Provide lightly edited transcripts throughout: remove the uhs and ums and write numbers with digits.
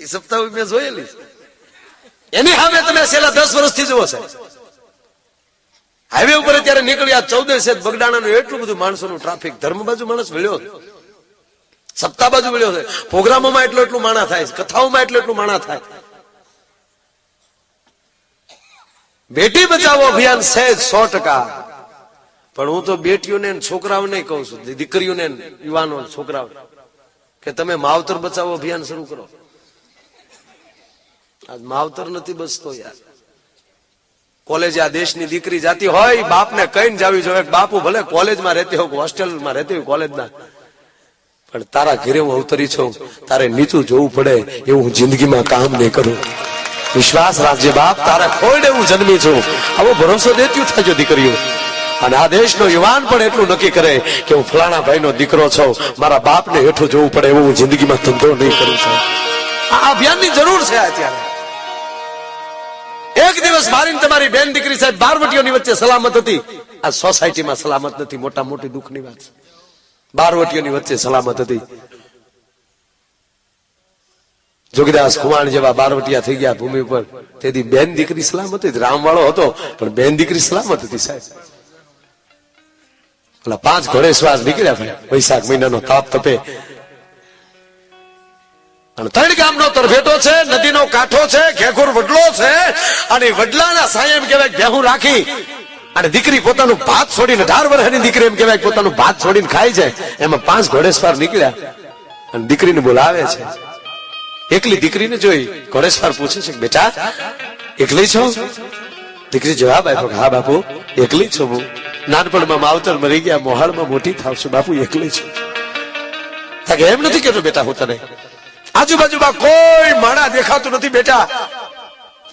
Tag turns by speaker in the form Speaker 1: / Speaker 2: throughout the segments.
Speaker 1: એ સપ્તાહ મેં જોયેલી. એની સામે તમે છેલ્લા 10 વર્ષથી જુઓ છે. હાઈવે ઉપર અત્યારે નીકળ્યા 14 બગડાણાનું એટલું બધું માણસોનું ટ્રાફિક. ધર્મ બાજુ માણસ વળ્યો, સપ્તાહ બાજુ વળ્યો છે. પ્રોગ્રામોમાં એટલું માણા થાય, કથાઓમાં એટલું માણા થાય. બેટી બચાવો અભિયાન સહેજ 100%. પણ હું તો બેટીઓને છોકરાઓને કહું છું, દીકરીઓને, યુવાનો, છોકરાઓ, કે તમે માવતર બચાવો અભિયાન શરૂ કરો. આજ માવતર નથી બચતો યાર. કોલેજ આ દેશની દીકરી જાતી હોય, બાપને કહીને જાવી જોઈએ, બાપુ ભલે કોલેજમાં રહેતી હોય, હોસ્ટેલમાં રહેતી હોય કોલેજના, પણ તારા ઘરે હું અવતરી છું, તારે નીચું જોવું પડે એવું હું જિંદગીમાં કામ નહીં કરું. વિશ્વાસ રાખજે બાપ, તારા ખોઈને હું જન્મી છું. આવો ભરોસો દેતી થજો દીકરીઓ. અને આ દેશનો યુવાન પણ એટલું નક્કી કરે કે હું ફલાણા ભાઈનો દીકરો છું, મારા બાપને હેઠું જોવું પડે એવું હું જિંદગીમાં ધંધો નહીં કરું છું. આ અભિયાનની જરૂર છે અત્યારે. એક દિવસ મારી તમારી બેન દીકરી સાહેબ બારવટીઓની વચ્ચે સલામત હતી. આ સોસાયટીમાં સલામત નથી, મોટા મોટી દુઃખની વાત છે. બારવટીઓની વચ્ચે સલામત હતી. જોગીદાસ ખુમાણ જેવા બારવટિયા થઈ ગયા ભૂમિ પર, તેથી બેન દીકરી સલામત હતી. રામ વાળો હતો પણ બેન દીકરી સલામત હતી સાહેબ. પેલા 5 ઘોડેસવાર નીકળ્યા ભાઈ, વૈશાખ મહિનાનો તાપ તપે, અને 3 ગામનો તરફેટો છે, નદીનો કાંઠો છે, ઘેઘોર વડલો છે, અને વડલાના સાયે એમ કહેવાય ભેહું રાખી અને દીકરી પોતાનું ભાત છોડીને, 18 વર્ષની દીકરી એમ કહેવાય પોતાનું ભાત છોડીને ખાઈ જાય. એમાં 5 ઘોડેસવાર નીકળ્યા અને દીકરીને બોલાવે છે. એકલી દીકરીને જોઈ ઘોડેસવાર પૂછે છે, બેટા એકલી છો? દીકરી જવાબ આપ્યો, હા બાપુ એકલી છું. હું નાનપણમાં માવતર મરી ગયા, મોહાળમાં મોટી થાવ છું બાપુ, એકલી છું. એમ નથી કેતો બેટા હું તને, આજુબાજુમાં કોઈ માણા દેખાતું નથી બેટા,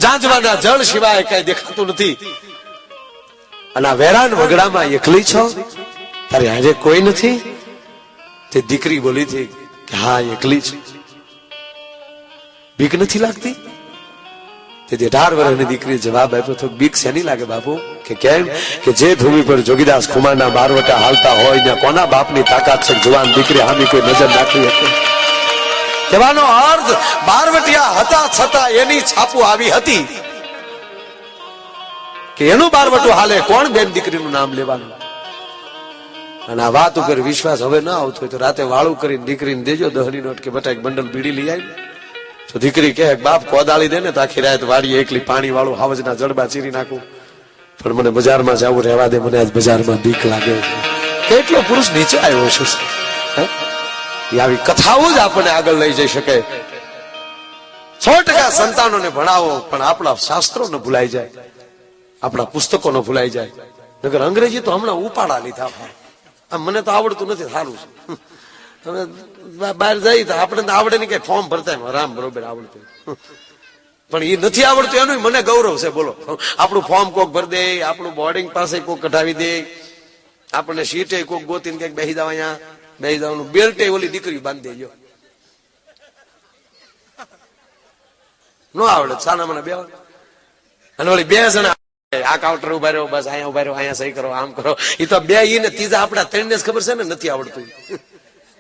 Speaker 1: જાંજવાના જળ સિવાય કઈ દેખાતું નથી. અને આ વેરાન વગડામાં એકલી છો, તારે આજે કોઈ નથી? તે દીકરી બોલી હતી કે હા એકલી છે. બીક નથી લાગતી? તે 18 વર્ષની દીકરી જવાબ આપ્યો તો, બીક શેની લાગે બાપુ? કે કેમ? કે જે ભૂમિ પર જોગીદાસ ખુમારના બારવટા હાલતા હોય ત્યાં કોના બાપની તાકાત છે જવાન દીકરી સામે કોઈ નજર નાખી શકે? કહેવાનો અર્થ, બારવટિયા હતા છતાં એની છાપુ આવી હતી કે એનું બારવટું હાલે, કોણ બેન દીકરીનું નામ લેવાનું? અને આ વાત ઉપર વિશ્વાસ હવે ના આવતો હોય તો રાતે વાળું કરીને દીકરીને દેજો 10ની નોટ, કે બટા એક બંડલ બીડી લઈ આવી. તો દીકરી કહે, બાપ કોદાળી દે ને તો આખી રાત વાડીએ એકલી પાણી વાળું હાવજના જડબા ચીરી નાખું, પણ મને બજારમાં જવું રહેવા દે, મને આજ બજારમાં બીક લાગે. કેટલો પુરુષ નીચે આવ્યો છે. આવી કથાઓ જ આપણને આગળ લઈ જઈ શકે. 100% સંતાનોને ભણાવો, પણ આપણા શાસ્ત્રો ન ભૂલાઈ જાય, આપણા પુસ્તકો ન ભૂલાઈ જાય. નગર અંગ્રેજી તો હમણાં ઉપાડા લીધા. મને તો આવડતું નથી, સારું છે. હવે બહાર જઈ તો આપણે તો આવડે નહીં, કઈ ફોર્મ ભરતા આરામ બરોબર આવડતું, પણ એ નથી આવડતું એનું મને ગૌરવ છે. બોલો, આપણું ફોર્મ કોક ભરી દે, આપણું બોર્ડિંગ પાસે કોક કઢાવી દે, આપણને સીટે કોક ગોતીને ક્યાંક બેસી જાવ, અહીંયા બેસી જવાનું, બેલ્ટે ઓલી દીકરી બાંધી દેજો. ન આવડે સાના મને બે, અને ઓલી 2 જણા આ કાઉન્ટર ઉભા રહ્યો, બસ અહીંયા ઉભા રહ્યો, અહીંયા સહી કરો, આમ કરો. એ તો 2 ઈ ને ત્રીજા આપણા 3 ને જ ખબર છે ને નથી આવડતું.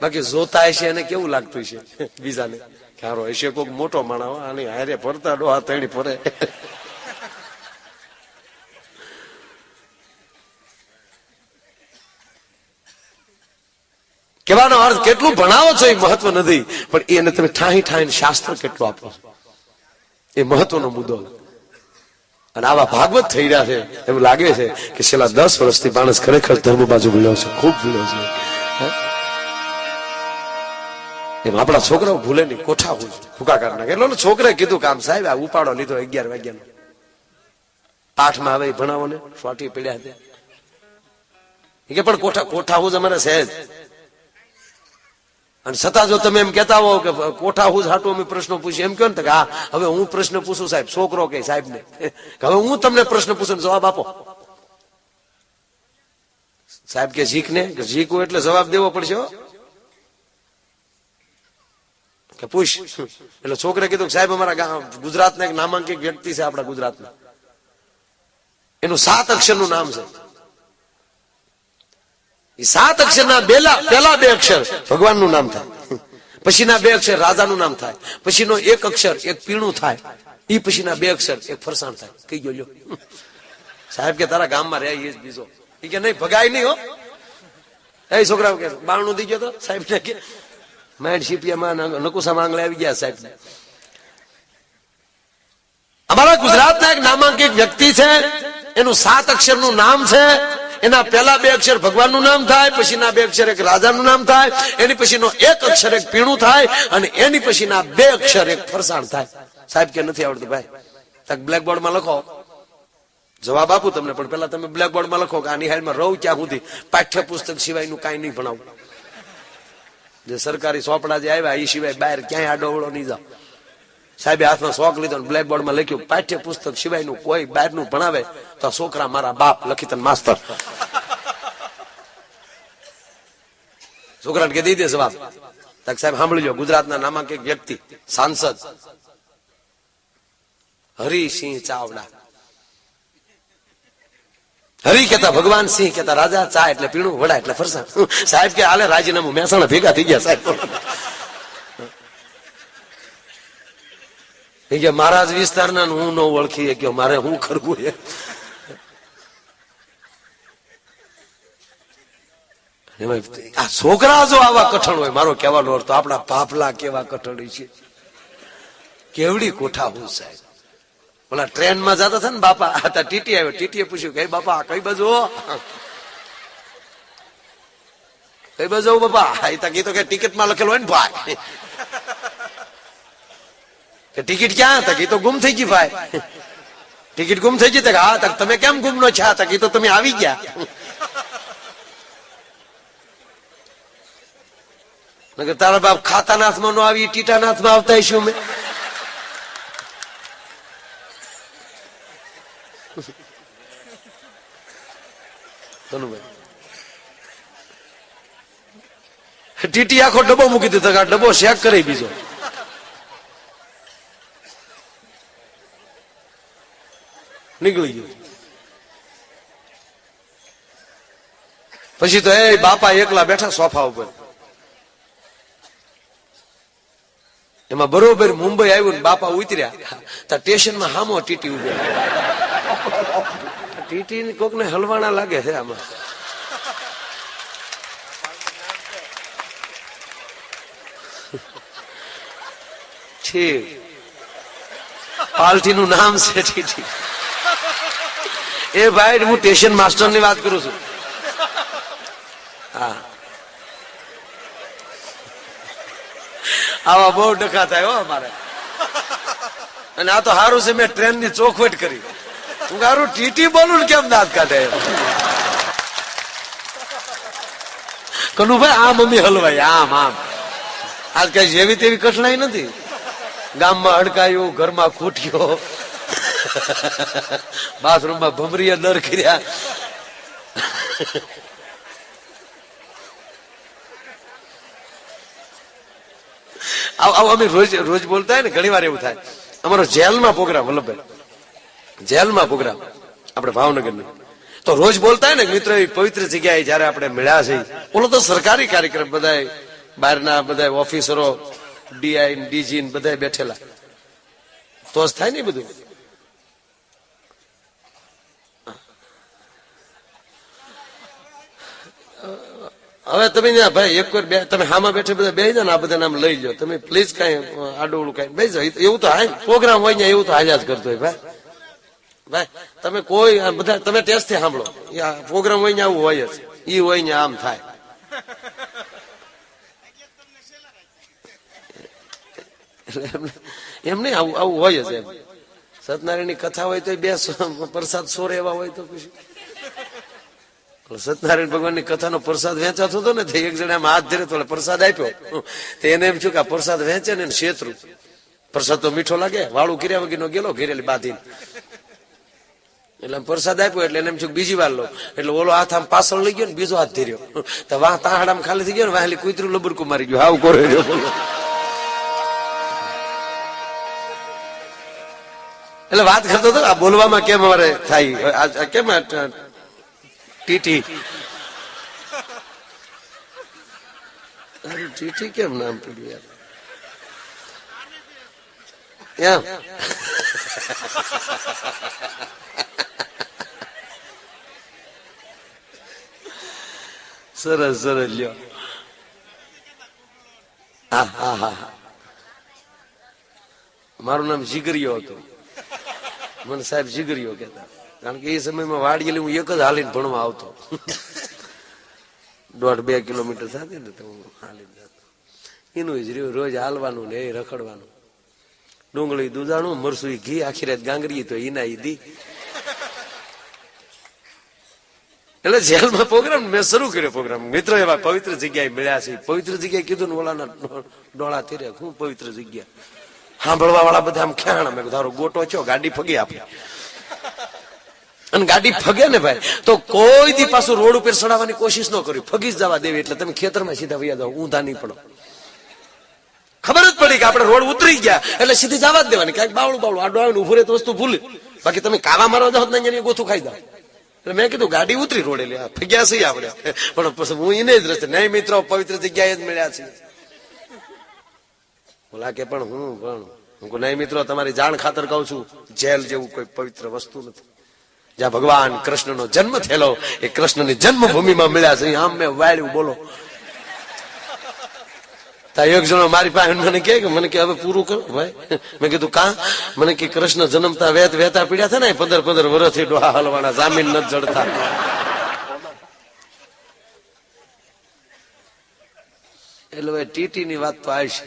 Speaker 1: બાકી જોતા હશે એને કેવું લાગતું છે બીજાને, હારો હશે કોઈક મોટો માણસ, આની હારે ફરતા ડોહા 3 ફરે. કહેવાનો અર્થ, કેટલું ભણાવો છો એ મહત્વ નથી, પણ એને તમે ઠાહીને શાસ્ત્ર કેટલું આપો એ મહત્વનો મુદ્દો. અને આવા ભાગવત થઈ રહ્યા છે, એવું લાગે છે કે છેલ્લા 10 વર્ષથી માણસ ખરેખર ધર્મ બાજુ ભૂલ્યો છે, ખૂબ ભૂલ્યો છે. એમ આપણા છોકરાઓ ભૂલે નહીં, કોઠા ભૂકા કાઢ નાખે. એટલે છોકરાએ કીધું કામ, સાહેબ આ ઉપાડો લીધો 11 વાગ્યાનો, 8માં આવે ભણાવો ને, સોટી પડ્યા હતા કે પણ કોઠા હું જ અમારે સહેજ. અને છતાં જો તમે એમ કેતા હો કે કોઠા હું જ હાટું અમે પ્રશ્નો પૂછીએ, એમ કહો ને કે હા હવે હું પ્રશ્ન પૂછું સાહેબ, છોકરો કે સાહેબ ને હવે હું તમને પ્રશ્ન પૂછું જવાબ આપો. સાહેબ કે ઝીક ને, ઝીકું એટલે જવાબ દેવો પડશે કે પૂછ. એટલે છોકરે કીધું કે સાહેબ અમારા ગુજરાતના એક નામાંકિત વ્યક્તિ છે આપણા ગુજરાતના, એનું 7 અક્ષરનું નામ છે. એ 7 અક્ષરના પેલા 2 અક્ષર ભગવાનનું નામ થાય, પછીના બે અક્ષર રાજાનું નામ થાય, પછીનો એક અક્ષર એક પીણું થાય, ઈ પછીના બે અક્ષર એક ફરસાણ થાય. કઈ ગયો લ્યો સાહેબ કે તારા ગામમાં રહે એ જ બીજો. એ કે નહીં ભગાય નહીં હો. એ છોકરાઓ કે બારણું દી ગયો તો સાહેબ ને કે માઇન્ડ શિપિયામાં નકુસા માંગલે આવી ગયા સાહેબ ને. અમારા ગુજરાતના એક નામાંકિત વ્યક્તિ છે, એનું 7 અક્ષરનું નામ છે. એના પહેલા બે અક્ષર ભગવાનનું નામ થાય, પછીના બે અક્ષર એક રાજાનું નામ થાય, એની પછીનો એક અક્ષર એક પીણું થાય, અને એની પછીના બે અક્ષર એક ફરસાણ થાય. સાહેબ કે નથી આવડતું ભાઈ. બ્લેકબોર્ડમાં લખો, જવાબ આપું તમને, પણ પેલા તમે બ્લેકબોર્ડમાં લખો કે આની હાલમાં રહું ક્યાં સુધી પાઠ્યપુસ્તક સિવાયનું કાંઈ નહીં ભણાવું. જે સરકારી ચોપડા જે આવ્યા એ સિવાય બહાર ક્યાંય આડોવડો નહીં જાવ. સાહેબે હાથમાં શોખ લીધો, બ્લેકબોર્ડમાં લખ્યું પાઠ્યપુસ્તક સિવાયનું કોઈ બહારનું ભણાવે તો છોકરા મારા બાપ લખી તને માસ્તર. છોકરાને કે દઈ દે જવાબ. સાહેબ સાંભળી લો, ગુજરાતના નામાંકિત વ્યક્તિ સાંસદ હરિસિંહ ચાવડા. હરિ કેતા ભગવાન, સિંહ કેતા રાજા, ચા એટલે પીણું, વડા એટલે ફરસાણ. સાહેબ કે હાલે રાજીનામું, મહેસાણા ભેગા થઈ ગયા સાહેબ. કે મહારાજ વિસ્તારના હું ન ઓળખી ગયો, મારે શું કરવું એ. આ છોકરા જો આવા કઠણ હોય, મારો કહેવાનો અર્થ આપણા પાપલા કેવા કઠણ છે, કેવડી કોઠા હું સાહેબ. ઓલા ટ્રેનમાં જતા હતા ને બાપા, હતા ટીટી આવ્યો, ટીટીએ પૂછ્યું કે બાપા કઈ બાજુ, કઈ બાજુ બાપા? એ કીધો કે ટિકિટમાં લખેલું હોય ને ભાઈ. કે ટિકિટ ક્યાં? તક એ તો ગુમ થઈ ગઈ ભાઈ. ટિકિટ ગુમ થઈ ગઈ? હા. તક તમે કેમ ગુમ નો છા? તક એ તો તમે આવી ગયા. નકર તારા બાપ ખાતાનાથમાં નો આવી, ટીટાનાથમાં આવતા હશું મેં. ટીટી આખો ડબ્બો મૂકી દીધો, આ ડબ્બો શેક કરી બીજો. નીકળી ગયું. પછી તો એ બાપા એકલા બેઠા સોફા ઉપર. એમાં બરોબર મુંબઈ આવ્યું ને બાપા ઉતર્યા, તો સ્ટેશનમાં હામો ટીટી ઉભે. ટીટી કોક ને હલવાણા લાગે છે આમાં. ઠીક, પાલટી નું નામ છે ટીટી. એ ભાઈ હું સ્ટેશન માસ્ટર ની વાત કરું છું. હા, આવા બહુ ડખા થાય હો અમારે. અને આ તો સારું છે મેં ટ્રેન ની ચોખવટ કરી. હું સારું ટીટી બોલું ને કેમ દાંત કાઢે. કનુભાઈ આમ મમ્મી હલવાય, આમ આમ. આજ કઈ જેવી તેવી કઠણાઈ નથી. ગામમાં અડકાયું, ઘરમાં ખૂટ્યો, બાથરૂમમાં ભમરીએ દર કર્યા. અમે રોજ બોલતા હોય ને, ઘણી વાર એવું થાય. અમારો જેલમાં પ્રોગ્રામ, વલ્લભભાઈ જેલમાં પ્રોગ્રામ આપણે ભાવનગર નો, તો રોજ બોલતા હોય ને મિત્રો, એ પવિત્ર જગ્યાએ જયારે આપણે મળ્યા છે. ઓલો તો સરકારી કાર્યક્રમ, બધા બહારના બધા ઓફિસરો, ડીઆઈ ડીજી બધા બેઠેલા, તો જ થાય ને બધું. હવે તમે ભાઈ એક વાર તમે હામાં બેઠે બધા બે જાઓ ને, આ બધા નામ લઈ લો તમે પ્લીઝ. કઈ આડોવડું કઈ બે જાઓ, એવું તો હાય પ્રોગ્રામ હોય ને, એવું તો હાલ્યા જ કરતો હોય ભાઈ. ભાઈ તમે કોઈ બધા તમે ટેસ્ટ થી સાંભળો, પ્રોગ્રામ હોય ને આવું હોય જ, ઈ હોય ને આમ થાય. એમ નહીં, આવું આવું હોય જ. એમ સત્યનારાયણ ની કથા હોય તો બે પ્રસાદ સોરે એવા હોય તો પછી. સત્યનારાયણ ભગવાન ની કથાનો પ્રસાદ વેચાતો હતો ને, એક જણા હાથ ધરે તો પ્રસાદ આપ્યો, તો એને એમ થયું કે આ પ્રસાદ વેચે ને શેતરું. પ્રસાદ તો મીઠો લાગે, વાળું કર્યા વગર નો ગેલો ઘેરેલી બાંધીને. એટલે પ્રસાદ આપ્યો એટલે એને એમ થયું બીજી વાર લો. એટલે ઓલો હાથ આમ પાછળ લઈ ગયો ને બીજો હાથ ધર્યો, તો વાહ તાહડામાં ખાલી થઈ ગયો ને, વાહેલી કૂતરું લબરકું મારી ગયું. હાવ કોરે બોલો. એટલે વાત કરતો હતો આ બોલવામાં કેમ અમારે થાય, કેમ ટીટી ટીટી કેમ નામ પડ્યું યાર. એમ સરસ સરસ લ્યો. હા હા હા, મારું નામ જીગરીયો હતું. મને સાહેબ જીગરીયો કહેતા, કારણ કે એ સમયમાં વાડીએ હું એક જ હાલીને ભણવા આવતો. 1.5-2 કિલોમીટર સાથે ને તો હું હાલીને જતો. એનું જ રહ્યું, રોજ હાલવાનું ને એ રખડવાનું. ડુંગળી દૂધાણું, મરસું ઘી, આખી રાત ગાંગરી તો ઈના ઈ દી. એટલે જેલમાં પ્રોગ્રામ મેં શરૂ કર્યો. પ્રોગ્રામ મિત્રો એવા પવિત્ર જગ્યાએ મળ્યા છે. પવિત્ર જગ્યાએ કીધું ને ઓલાના ડોળા થઈને હું પવિત્ર જગ્યા સાંભળવા વાળા બધા આમ ખ્યાણ. મેં ધારો ગોટો છો, ગાડી ફગે આપણે. અને ગાડી ફગે ને ભાઈ તો કોઈ દી પાછું રોડ ઉપર ચડાવવાની કોશિશ ન કરી, ફગી જ જવા દેવી. એટલે તમે ખેતરમાં સીધા વૈયા જાઓ, ઊંધા નહીં પડો. ખબર જ પડી કે આપણે રોડ ઉતરી ગયા એટલે સીધી જવા જ દેવાની. ક્યાંક બાવળું બાવળું આડો આવે ઉભું રહે તો વસ્તુ ભૂલી. બાકી તમે કાવા મારવા જાઓ ને ગોથું ખાઈ જાઓ. એટલે મેં કીધું ગાડી ઉતરી રોડે લે ફગ્યા છે આપણે. પણ પછી હું એને જ રસ્તે નહીં મિત્રો પવિત્ર જગ્યાએ જ મળ્યા છે. ઓલા કે પણ હું નહીં મિત્રો તમારી જાણ ખાતર કહું છું, જેલ જેવું કોઈ પવિત્ર વસ્તુ નથી. જ્યાં ભગવાન કૃષ્ણનો જન્મ થયેલો એ કૃષ્ણની જન્મભૂમિમાં મળ્યા છે. આમ મેં વાળ્યું બોલો. એક જણો મારી પાસે મને કે હવે પૂરું કરો ભાઈ. મેં કીધું કા? મને કે કૃષ્ણ જન્મતા વહેતા પીડ્યા છે ને 15 વર્ષથી ડોહા હલવાના, જામીન નથી જડતા. એટલે ટીટી ની વાત તો આવશે.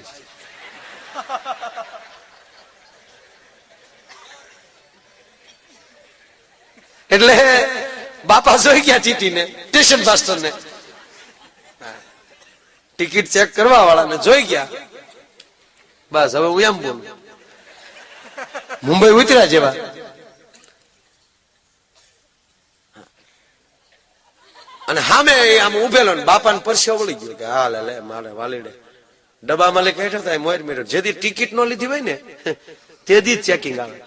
Speaker 1: એટલે બાપા જોઈ ગયા ટીટી ને, સ્ટેશન માસ્ટર ને, ટિકિટ ચેક કરવા વાળાને જોઈ ગયા. બસ હવે હું એમ બોલું, મુંબઈ ઉતર્યા જેવા અને સામે આમ ઉભેલો ને બાપાને પરસ્યો વળી ગયો કે હા લે મારે વાલીડે ડબ્બામાં લઈ બેઠો થાય મોર મેળો. જેથી ટિકિટ ન લીધી હોય ને તેથી જ ચેકિંગ આવે.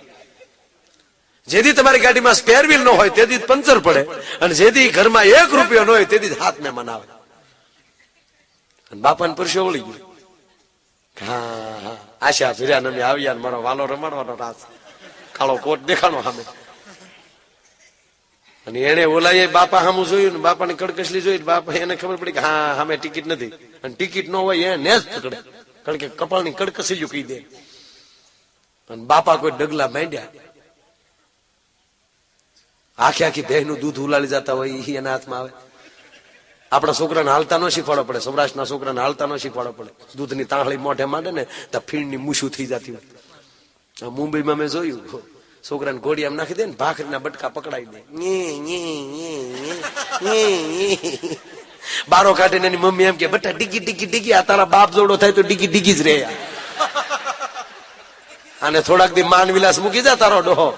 Speaker 1: જેથી તમારી ગાડીમાં સ્પેર વ્હીલ ન હોય તેથી જ પંચર પડે, અને જેથી ઘરમાં 1 રૂપિયો ન હોય તેથી જ હાથ મહેમાન આવે. બાપાને પરસ્યો વળી ગયો. હા હા આશા ફેર્યા ને આવ્યા ને મારો વાલો રમાડવાનો રાત. કાળો કોટ દેખાણો સામે. અને એને ઓલાએ બાપા સામું જોયું ને બાપાની કડકસલી જોઈ. બાપા એને ખબર પડી કે હા સામે ટિકિટ નથી. અને ટિકિટ ન હોય એને જ પકડે, કારણ કે કપાળની કડકસી કહી દે. અને બાપા કોઈ ડગલા બાંધ્યા. આખી ભેંસનું દૂધ ઉલાળી જતા હોય એ એના હાથમાં આવે. આપણા છોકરાને હાલતા ન શીખવાડો પડે, સૌરાષ્ટ્રના છોકરાને હાલતા ન શીખવાડો પડે. દૂધની તાંહળી મોઢે માંડે ને તો ફીણની મૂછું થઈ જતી હોય. મુંબઈમાં મેં જોયું, છોકરાને ઘોડી આમ નાખી દે ને ભાખરીના બટકા પકડાઈ દે. બારો કાઢીને એની મમ્મી એમ કે બટા ડીગી ડીગી ડીગી, આ તારા બાપ જોડો થાય તો ડીગી ડીગી જ રહે. અને થોડાક દી માન વિલાસ મૂકી જા તારો ડોહો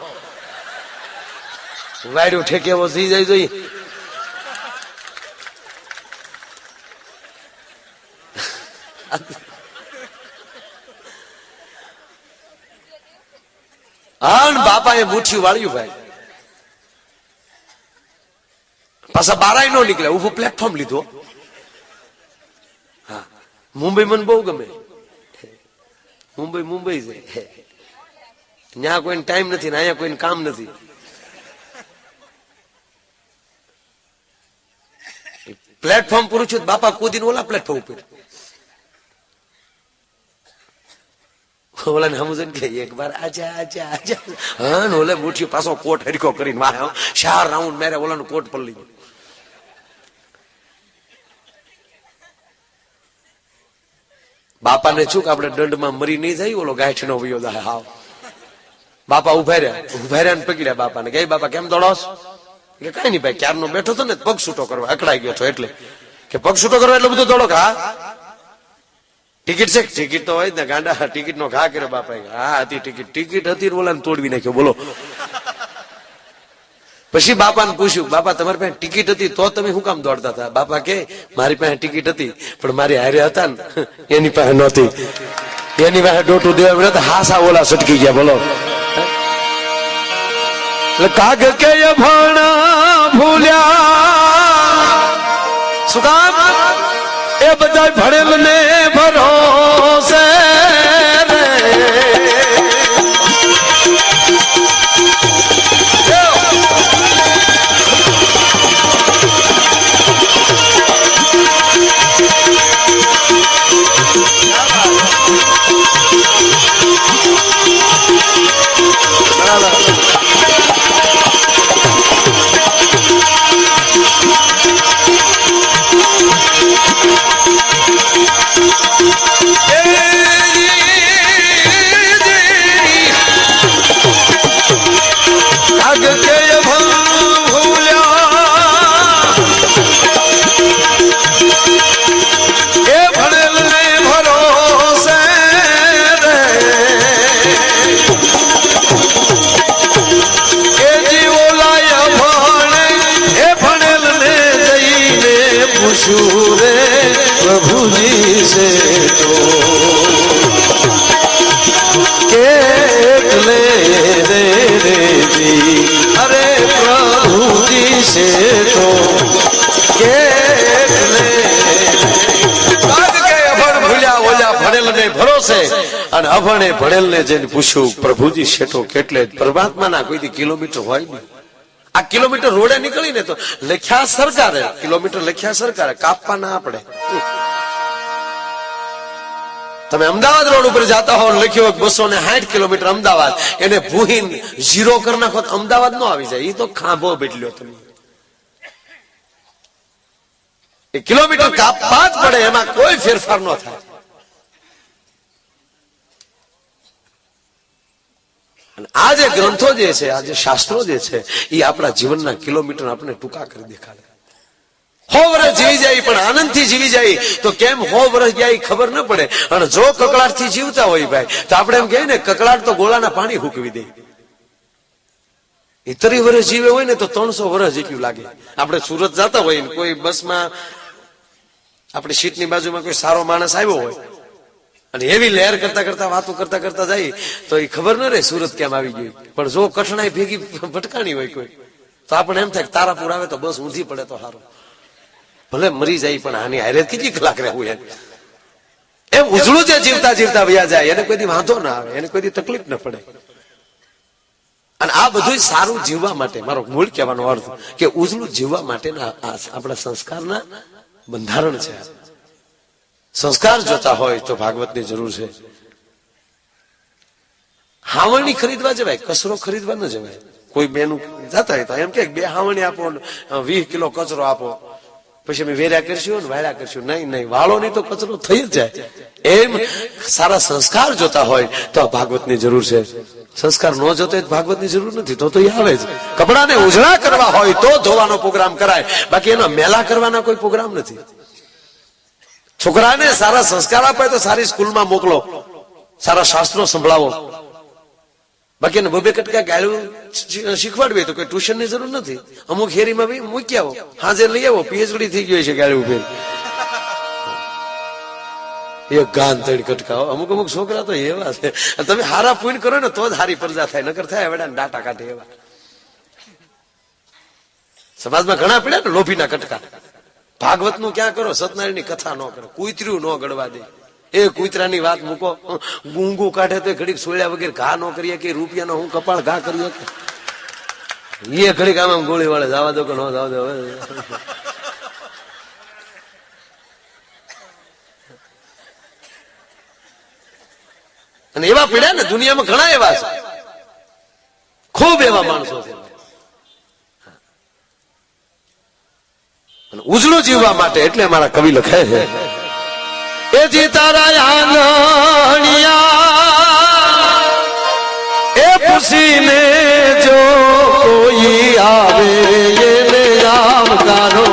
Speaker 1: વાયડું ઠેકેવો થઈ જાય. જોઈ બાપા એ મુઠ્ઠી વાળ્યું ભાઈ. પાછા બારાય નો નીકળ્યા, ઉભું પ્લેટફોર્મ લીધો. હા મુંબઈ મને બહુ ગમે. મુંબઈ છે, ત્યાં કોઈને ટાઈમ નથી ને અહીંયા કોઈને કામ નથી. પ્લેટફોર્મ પૂરું છું બાપા કૂદીને ઓલા પ્લેટફોર્મ ઉપર. ઓલા ને સમજે કે એક વાર આજા આજા આજા. હા ને ઓલે મુઠ્ઠી પાછો કોટ હરખો કરીને 4 રાઉન્ડ મેરે ઓલાનો કોટ પલળી ગયો. બાપાને શું કે આપણે દંડમાં મરી નહીં જાય, ઓલો ગાંઠ નો વયો જાય. હાવ બાપા ઉભા રહ્યા ને પકડ્યા બાપાને. કે બાપા કેમ દોડોસ? કે કઈ નહીં ભાઈ, ક્યારનો બેઠો હતો ને પગ છૂટો કરવા અકળાઈ ગયો છો. એટલે કે પગ છૂટો કરવા એટલે બધું દોડો. હા ટિકિટ છે? ટિકિટ તો હોય ને ગાંડા. ટિકિટ નો ઘા કર્યો બાપા. હા હતી ટિકિટ હતી ઓલાને તોડવી નાખ્યો. બોલો. પછી બાપાને પૂછ્યું, બાપા તમારી પાસે ટિકિટ હતી તો તમે શું કામ દોડતા હતા? બાપા કે મારી પાસે ટિકિટ હતી પણ મારી હારે હતા ને એની પાસે નહોતી. એની પાસે ડોટું દેવા મળ્યા હાસા ઓલા સટકી ગયા. બોલો. કાગ કે ભણા ભૂલ્યા શું કામ? એ બધા ભણેલ ને ભરોસે રે અરે પ્રભુજી શેઠો કેટલે ભૂલ્યા ઓલા ભણેલ ને ભરોસે અને અભણે ભણેલ ને જઈને પૂછ્યું પ્રભુજી શેઠો કેટલે પરમાત્મા ના કોઈ કિલોમીટર હોય નહીં આ કિલોમીટર રોડે નીકળી ને તો લખ્યા સરકારે કિલોમીટર લખ્યા સરકારે કાપવા ના આપણે તમે અમદાવાદ રોડ ઉપર જતા હો લખ્યો 260 કિલોમીટર અમદાવાદ એને ભૂહીન ઝીરો કરી નાખો તો અમદાવાદ નો આવી જાય એ તો ખાંભો બેઠલ્યો તમે એ કિલોમીટર કાપવા જ પડે એમાં કોઈ ફેરફાર ન થાય આ જે ગ્રંથો જે છે આ જે શાસ્ત્રો જે છે એ આપણા જીવનના કિલોમીટર આપણે ટૂંકા કરી દેખાડે 100 વર્ષ જીવી જાય પણ આનંદથી જીવી જાય તો કેમ 100 વર્ષ ગયા ખબર ન પડે અને જો કકળાટ થી જીવતા હોય ભાઈ તો આપણે એમ કહીએ ને કકળાટ તો ગોળાના પાણી હુકવી દે 30 વર્ષ જીવે હોય ને તો 300 વર્ષ જેટલું લાગે આપણે સુરત જતા હોય કોઈ બસમાં આપણી સીટની બાજુમાં કોઈ સારો માણસ આવ્યો હોય અને એવી લહેર કરતા કરતા વાતો કરતા કરતા જાય તો એ ખબર ન રહે સુરત કેમ આવી ગઈ પણ જો કઠણાઈ ભેગી ભટકાણી હોય કોઈ તો આપણે એમ થાય તારાપુર આવે તો બસ ઊંધી પડે તો સારું ભલે મરી જાય પણ આની હારે કેટલી કલાક રહેવું એમ ઉજળું જે જીવતા જીવતા વયા જાય એને કોઈ વાંધો ના આવે એને કોઈ તકલીફ ન પડે અને આ બધું સારું જીવવા માટે મારો મૂળ કહેવાનો અર્થ કે ઉજળું જીવવા માટેના આપણા સંસ્કારના બંધારણ છે સંસ્કાર જોતા હોય તો ભાગવતની જરૂર છે હાવણી ખરીદવા જવાય કચરો ખરીદવા ન જવાય કોઈ બેનું જતા હોય તો એમ કે 2 હાવણી આપો 20 કિલો કચરો આપો પછી અમે વેર્યા કરશું ને વાળ્યા કરશું નહીં વાળો નહીં તો કચરો થઈ જ જાય એમ સારા સંસ્કાર જોતા હોય તો ભાગવતની જરૂર છે સંસ્કાર ન જોતો ભાગવતની જરૂર નથી તો એ આવે જ કપડાને ઉજળા કરવા હોય તો ધોવાનો પ્રોગ્રામ કરાય બાકી એનો મેલા કરવાના કોઈ પ્રોગ્રામ નથી છોકરાને સારા સંસ્કાર આપાય તો સારી સ્કૂલમાં મોકલો સારા શાસ્ત્રો સંભળાવો બાકી એને બબે કટકા ગાળું શીખવાડવી તો કોઈ ટ્યુશન ની જરૂર નથી અમુક હેરીમાં બી મૂકી આવો હાજર લઈ આવો પીએચડી થઈ ગયો છે ગાળું ફેર એક ગાન તળી કટકાવો અમુક છોકરા તો એવા છે તમે હારા પૂન કરો ને તો જ હારી પ્રજા થાય નકર થાય વેડા ડાટા કાઢે એવા સમાજમાં ઘણા પડ્યા ને લોભીના કટકા ભાગવત નું ક્યાં કરો સત્યનારાયણ ની કથા ન કરો કૂતર્યું ન ગળવા દે એ કૂતરાની વાત મૂકો ગુંગું કાઢે તો ઘડીક સોળ્યા વગેરે ઘા ન કરીએ કે રૂપિયાનો હું કપાળ ઘા કરીએ કે એ ઘડીક આમ ગોળી વાળે જવા દો કે ન જવા દો અને એવા પીડ્યા ને દુનિયામાં ઘણા એવા છે ખૂબ એવા માણસો છે ઉજળું જીવવા માટે એટલે મારા કવિ લખે છે એ જી તારા આંગણિયા એ પૂછીને જો કોઈ આવે એને આવકારો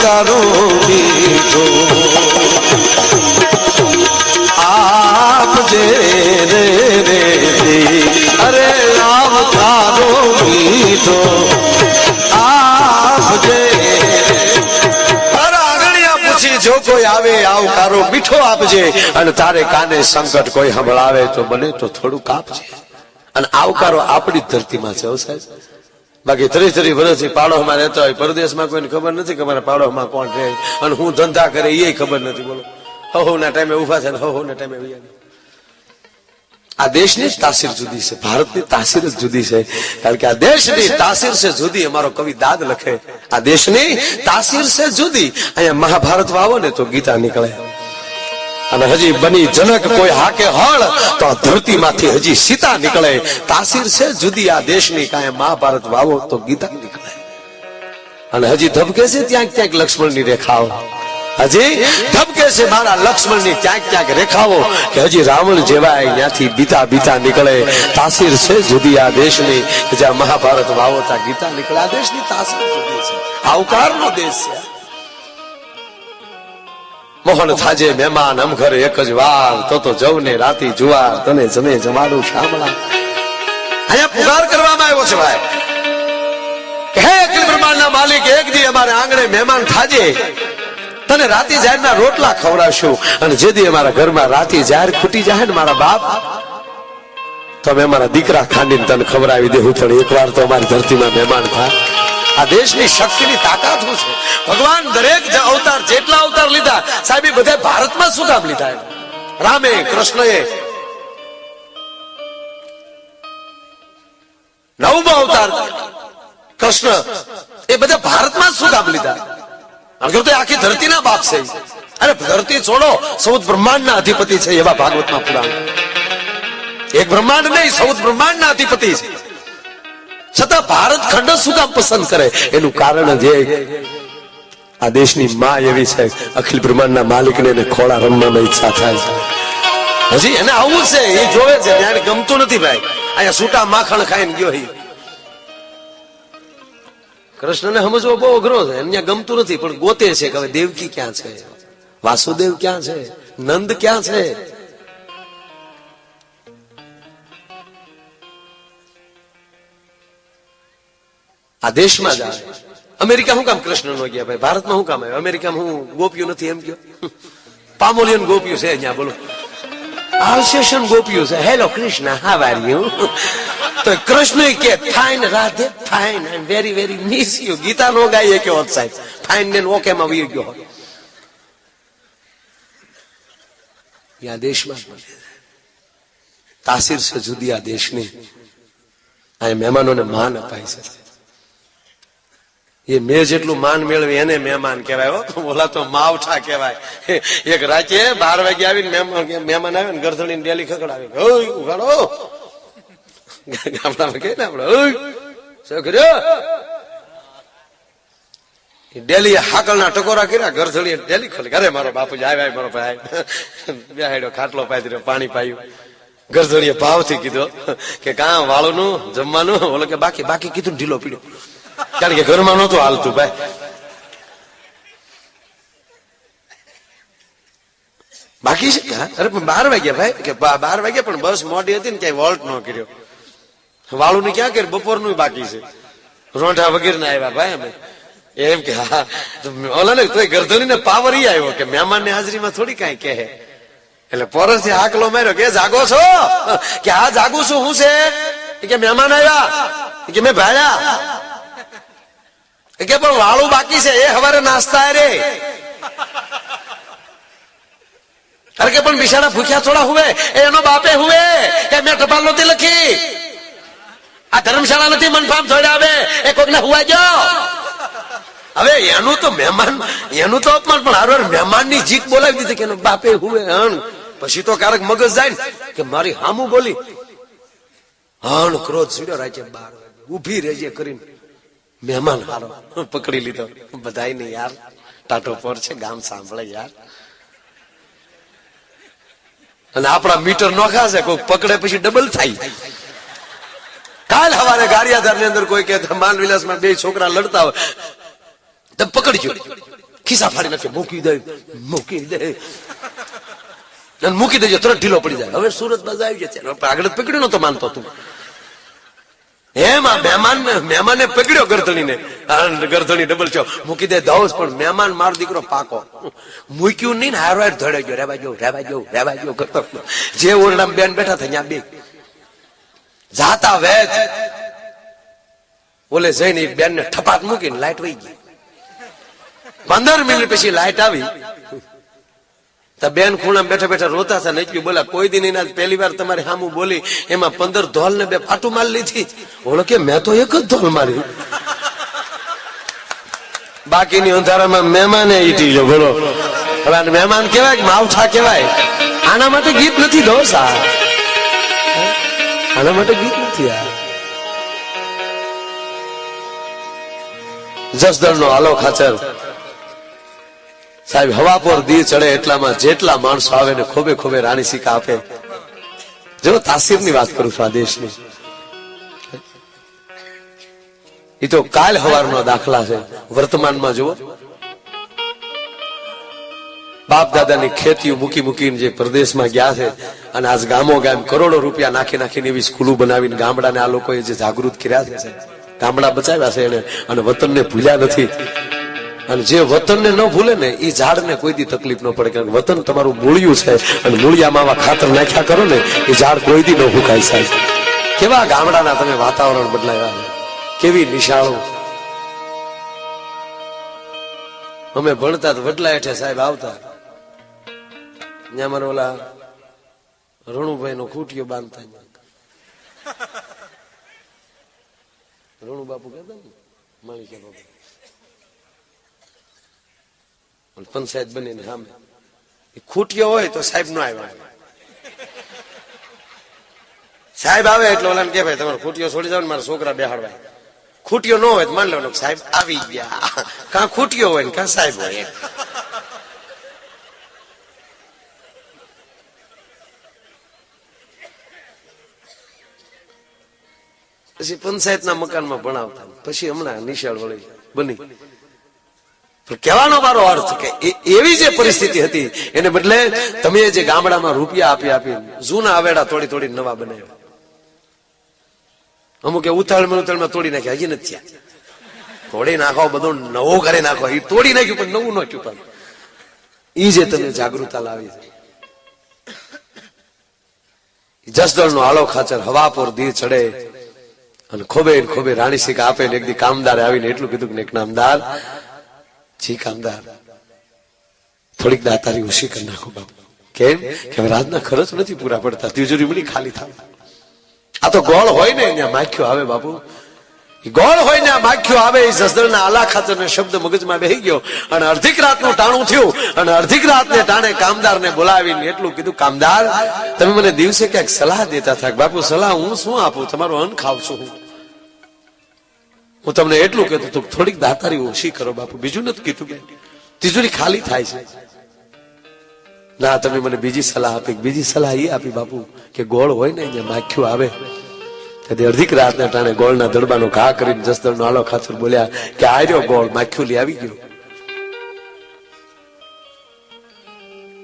Speaker 1: આવકારો મીઠો આપજે રે રે અરે આવકારો મીઠો આપજે જો કોઈ આવે આવકારો મીઠો આપજે અને તારે કાને સંકટ કોઈ સંભળાવે તો બને તો થોડુંક આપજે અને આવકારો આપણી ધરતીમાં છે સાહેબ બાકી 30 વર્ષથી પાડોમાં રહેતા હોય પરદેશમાં કોઈને ખબર નથી કે અમારા પાડોમાં કોણ રહે અને હું ધંધા કરે એ ખબર નથી બોલો હવના ટાઈમે ઉભા છે ને હવના ટાઈમે આ દેશની તાસીર જુદી છે ભારતની તાસીર જ જુદી છે કારણ કે આ દેશની તાસીર છે જુદી અમારો કવિ દાદ લખે આ દેશની તાસીર છે જુદી અહીંયા મહાભારત વાવો ને તો ગીતા નીકળે અને હજી બની જનક કોઈ હાકે હળ તો આ ધરતીમાંથી હજી સીતા નીકળે તાસીર છે જુદી આ દેશની કાંઈ મહાભારત વાવો તો ગીતા નીકળે અને હજી ધબકે છે ત્યાં ક્યાંક લક્ષ્મણની રેખાઓ હજી ધબકે છે મારા લક્ષ્મણની ક્યાંક ક્યાંક રેખાઓ કે હજી રાવણ જેવા ત્યાંથી બીતા બીતા નીકળે તાસીર છે જુદી આ દેશની જ્યાં મહાભારત વાવો ત્યાં ગીતા નીકળે આ દેશની તાસીર જુદી છે આવકારનો દેશ છે મોહન થાજે મહેમાન અમ ઘરે એક જ વાર તો જવને રાતી જુવાર તને જમે જમાડું શામળા અહીંયા પુકાર કરવામાં આવ્યો છે ભાઈ કે હે અખિલ બ્રહ્માંડના માલિક એક દી અમારે આંગણે મહેમાન થાજે તને રાતી જાહેરના રોટલા ખવડાવશું અને જેથી અમારા ઘરમાં રાતી જાહેર ખૂટી જાય ને મારા બાપ તો અમે અમારા દીકરા ખાંડીને તને ખવડાવી દેવું પણ એકવાર તો અમારી ધરતીમાં મહેમાન થાય આ દેશની શક્તિની તાકાત શું છે ભગવાન દરેક અવતાર જેટલા અવતાર લીધા સાહેબ એ બધા ભારતમાં શું કામ લીધા રામે કૃષ્ણએ 9મો અવતાર કૃષ્ણ એ બધા ભારતમાં શું કામ લીધા આખી ધરતીના બાપ છે અરે ધરતી છોડો સૌદ બ્રહ્માંડના અધિપતિ છે એવા ભાગવતમાં પુરાણ એક બ્રહ્માંડ નહીં સૌદ બ્રહ્માંડના અધિપતિ છે છતાં ભારત ખંડ શું કામ પસંદ કરે એનું કારણ જે આ દેશની માં એવી છે અખિલ બ્રહ્માંડના માલિકને એને ખોળા રમવાની ઈચ્છા થાય છે હજી એને આવું છે એ જોવે છે ત્યાં ગમતું નથી ભાઈ અહીંયા છૂટા માખણ ખાઈને ગયો કૃષ્ણને સમજવો બહુ અઘરો છે એને ગમતું નથી પણ ગોતે છે કે હવે દેવકી ક્યાં છે વાસુદેવ ક્યાં છે નંદ ક્યાં છે આ દેશમાં જ આવે અમેરિકા શું કામ કૃષ્ણ નો ગયા ભાઈ ભારતમાં શું કામ આવ્યો અમેરિકામાં હું ગોપ્યું નથી એમ કયો પામોલિયન ગોપ્યું છે અહીંયા બોલો આલ્સેશન ગોપ્યું છે hello Krishna how are you તો કૃષ્ણ કે fine Radhe fine I am very very miss you Geeta નો ગાય કે હોત સાહેબ ફાઇન ને ઓકે માં વીર ગયો આ દેશમાં તાસીર છે જુદી આ દેશની આ મહેમાનોને માન અપાય છે એ મેં જેટલું માન મેળવે એને મહેમાન કહેવાય ઓલા તો માવઠા કહેવાય એક રાતે 12 વાગે આવીને મહેમાન આવે ને ગરધણીને ડેલી ખકડાવે ઉઘાડો ગામડામાં કહીએ ને આપડે શું કર્યો ડેલી હાકલના ટકોરા કર્યા ઘરધણી ડેલી ખોલી અરે મારો બાપુજી આવ્યા મારો ભાઈ બેહાડ્યો ખાટલો પાથર્યો પાણી પાયું ઘરધણીએ ભાવથી કીધો કે કાં વાળુનું જમવાનું ઓલો કે બાકી કીધું ઢીલો પીડ્યો કારણ કે ઘરમાં નહોતું હાલતું ભાઈ બાકી છે અરે 12 વાગ્યા ભાઈ કે 12 વાગ્યા પણ બસ મોડી હતી ને ક્યાંય વોલ્ટ ન કર્યો વાળું ને ક્યાં કર્યું બપોરનું બાકી છે રોંઢા વગેરે ના આવ્યા ભાઈ અમે એમ કે હા ઓલા ને તોય ગરધણી ને પાવર ઈ આવ્યો કે મહેમાન ની હાજરીમાં થોડી કઈ કહે એટલે પરસ થી હાકલો માર્યો કે જાગો છો કે હા જાગું છું હું છે કે મહેમાન આવ્યા કે મેં ભાડ્યા કે પણ વાળું બાકી છે એ હવારે નાસ્તા રે અરે કે પણ બિચારા ભૂખ્યા થોડા હુએ એનો બાપે હુએ કે મેં ટપાલ નહોતી લખી આ ધર્મશાળા નથી મનફામ થોડા આવે એ કોક ને હુવા ગયો હવે એનું તો મહેમાન એનું તો અપમાન પણ હારવાર મહેમાન ની જીત બોલાવી દીધી કે એનો બાપે હુએ હણ પછી તો ક્યારેક મગજ જાય ને કે મારી હામું બોલી હણ ક્રોધ સીડ્યો રાખે 12 વાગે ઉભી રહેજે કરીને મહેમાન હારો પકડી લીધો બધાય ને યાર ટાટો પર છે ગામ સાંભળે યાર અને આપણા મીટર નોખા છે કોઈ પકડે પછી ડબલ થાય કાલ સવારે ગારિયાધાર ની અંદર કોઈ કે માન વિલાસમાં 2 છોકરા લડતા હોય તો પકડજો ખિસ્સા ફાડી નાખે, મૂકી દે અને મૂકી દેજો તરત ઢીલો પડી જાય. હવે સુરત બાજુ આવી જાય, આગળ પકડ્યો નતો માનતો તું. એમાં મહેમાને પકડ્યો ગરદણીને, ગરદણી ડબલ છો મૂકી દે દઉસ, પણ મહેમાન મારો દીકરો પાકો મૂક્યું નહીં ને હારો હાર ધડે ગયો. રેવા જો કરતો જે ઓરડામાં બેન બેઠા હતા ત્યાં બે જાતા વેચ ઓલે જઈને બેન ને ઠપાટ મૂકીને લાઈટ વહી ગઈ. 15 મિનિટ પછી લાઈટ આવી તો બેન ખૂણામાં બેઠા બેઠા રોતા હતા. નક્કી બોલા કોઈ દી નહીં, પહેલી વાર તમારી સામું બોલી, એમાં 15 ધોલ ને 2 ફાટું માર લીધી. ઓલો કે મેં તો એક જ ધોલ મારી, બાકીની અંધારામાં મહેમાને ઈટી જો. બોલો હવે મહેમાન કેવાય કે માવઠા કેવાય? આના માટે ગીત નથી દોસ્ત, આના માટે ગીત નથી. આ જસદણ નો આલો ખાચર સાહેબ, હવા પર દી ચડે એટલામાં જેટલા માણસો આવે ને ખોબે ખોબે રાણી સિક્કા આપે. જો તાસીર ની વાત કરું છું આ દેશની, એ તો કાલ હવારનો દાખલા છે. વર્તમાનમાં જુઓ, બાપ દાદાની ખેતીઓ મૂકી મૂકીને જે પ્રદેશમાં ગયા છે, અને આજ ગામો ગામ કરોડો રૂપિયા નાખી નાખીને એવી સ્કૂલો બનાવીને ગામડાને આ લોકોએ જે જાગૃત કર્યા છે, ગામડા બચાવ્યા છે એને, અને વતનને ભૂલ્યા નથી. અને જે વતનને ન ભૂલે ને એ ઝાડને કોઈ દી તકલીફ ન પડે, કારણ કે વતન તમારું મૂળિયું છે, અને મૂળિયામાં આવા ખાતર નાખ્યા કરો ને એ ઝાડ કોઈ દી ન હુકાય. સાહેબ કેવા ગામડાના તમે વાતાવરણ બદલાવ્યા, કેવી નિશાળો. અમે ભણતા તો વડલા હેઠે સાહેબ આવતા, ત્યાં મારા ઓલા રણુભાઈ નો ખૂટીયો બાંધતા, રણુ બાપુ કહેતા ને માણિક્યા બાપુ, પંચાયત બનીને સામે ખૂટીયો હોય તો સાહેબ નો આવ્યા. સાહેબ આવે એટલે ઓલા કે ભાઈ તમારે ખૂટીયો છોડી જાવ ને મારા છોકરા બેહાડવા. ખૂટીયો ન હોય તો માન લેવાનું સાહેબ આવી ગયા, કાં ખૂટીયો હોય ને કાં સાહેબ હોય. પછી પંચાયતના મકાનમાં ભણાવતા, પછી હમણાં નિશાળ વળી બની. કહેવાનો મારો અર્થ કે એવી જે પરિસ્થિતિ હતી એને બદલે તમે જે ગામડામાં રૂપિયા આપી જૂના આવેડા તોડી તોડી નવા બનાવ્યા. અમુક ઉતાળમાં તોડી નાખ્યા, હજી નથી થયા. તોડી નાખો, બધું નવું કરી નાખો. એ તોડી નાખ્યું પણ નવું નાખ્યું, પણ એ જે તમે જાગૃતતા લાવી છે. જસદણ નો આલો ખાચર હવા પર દી ચડે અને ખોબે ખોબે રાણી સિક્કા આપે. એક દી કામદારે આવીને એટલું કીધું કે એક નામદાર, જી કામદાર થોડીક દાતારી ઓછી કરી નાખો બાપુ. કેમ કે રાતના ખર્ચ નથી પૂરા પડતા, તિજોરી બની ખાલી થાય. આ તો ગોળ હોય ને ત્યાં માખ્યો આવે બાપુ, ગોળ હોય ને માખ્યો આવે. એ જસદણના આલા ખાચર ને શબ્દ મગજમાં બેહી ગયો, અને અડધીક રાતનું ટાણું થયું, અને અડધીક રાતને ટાણે કામદારને બોલાવીને એટલું કીધું, કામદાર તમે મને દિવસે ક્યાંક સલાહ દેતા હતા. બાપુ સલાહ હું શું આપું, તમારું અન્ન ખાવ છું હું તમને એટલું કહેતો તો થોડીક દાતારી ઓછી કરો બાપુ, બીજું નથી કીધું. કે તિજોરી ખાલી થાય છે. ના તમે મને બીજી સલાહ આપી. બીજી સલાહ એ આપી બાપુ કે ગોળ હોય ને અહીંયા માખ્યું આવે, અડધીક રાતના ટાણે ગોળના દડબાનો ઘા કરીને જસદણનો આલો ખાચર બોલ્યા કે આર્યો ગોળ માખ્યું લઈ આવી ગયો.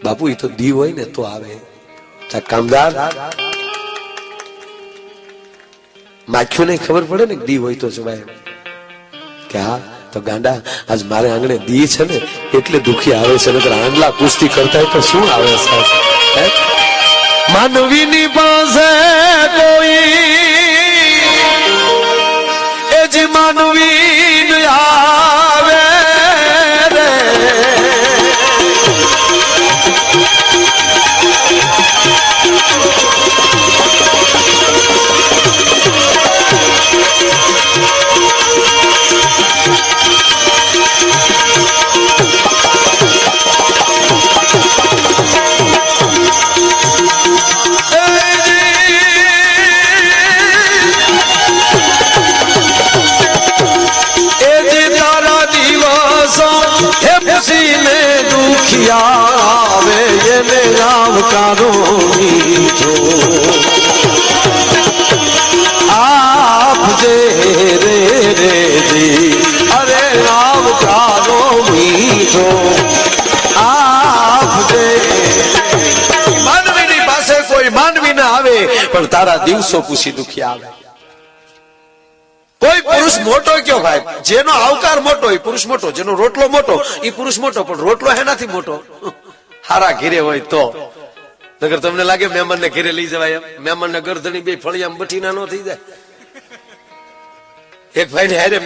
Speaker 1: બાપુ એ તો દી હોય ને તો આવે. કામદાર માખ્યું ને ખબર પડે ને દી હોય તો જવાય. કે હા તો ગાંડા આજ મારે આંગણે દી છે ને એટલે દુખી આવે છે, નકર આંગલા કુસ્તી કરતા હોય તો શું આવે સાહેબ. માનવીની પાસે કોઈ એ જ માનવી આવે રે. આવે એને આવકારો મીઠો આપજે રે જી, અરે આવકારો મીઠો. પણ તારા દિવસો પૂછી દુખી આવે. કોઈ પુરુષ મોટો કયો ભાઈ, જેનો આવકાર મોટો એ પુરુષ મોટો, જેનો રોટલો મોટો એ પુરુષ મોટો. પણ રોટલો હેનાથી મોટો? હારા ઘીરે હોય તો. નગર તમને લાગે મહેમાન ને ઘેરે લઈ જવાય એમ? મહેમાન ને ગરદણી બે ફળિયામાં બઠીના નો થઈ જાય. એક ભાઈ ને હારે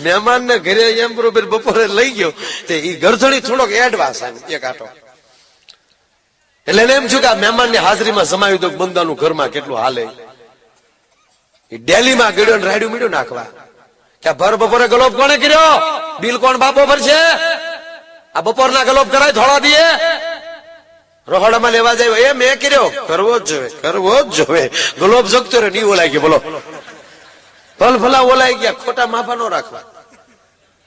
Speaker 1: મહેમાન ને ઘરે એમ બરોબર બપોરે લઈ ગયો તે ઈ ગરદણી થોડોક એડવાન્સ એક આટો. એટલે એને એમ છું કે આ મહેમાન ની હાજરીમાં જમાવી દો, બંદાનું ઘરમાં કેટલું હાલે. ડેલીમાં ગળ્યો ને રાડ્યું મીડ્યું નાખવા કે ભર બપોરે ગલોબ કોણે કર્યો? બિલ કોણ બાપો ભરશે? આ બપોરના ગલોબ કરાય થોડા દીએ રોહડામાં લેવા જાય એ મેં કર્યો? કરવો જ જોઈએ, કરવો જ જોઈએ. ગલોબ જગતો રે નહીં ઓલાય ગયો. બોલો ભલ ભલા ઓલાઈ ગયા. ખોટા માફા નો રાખવા.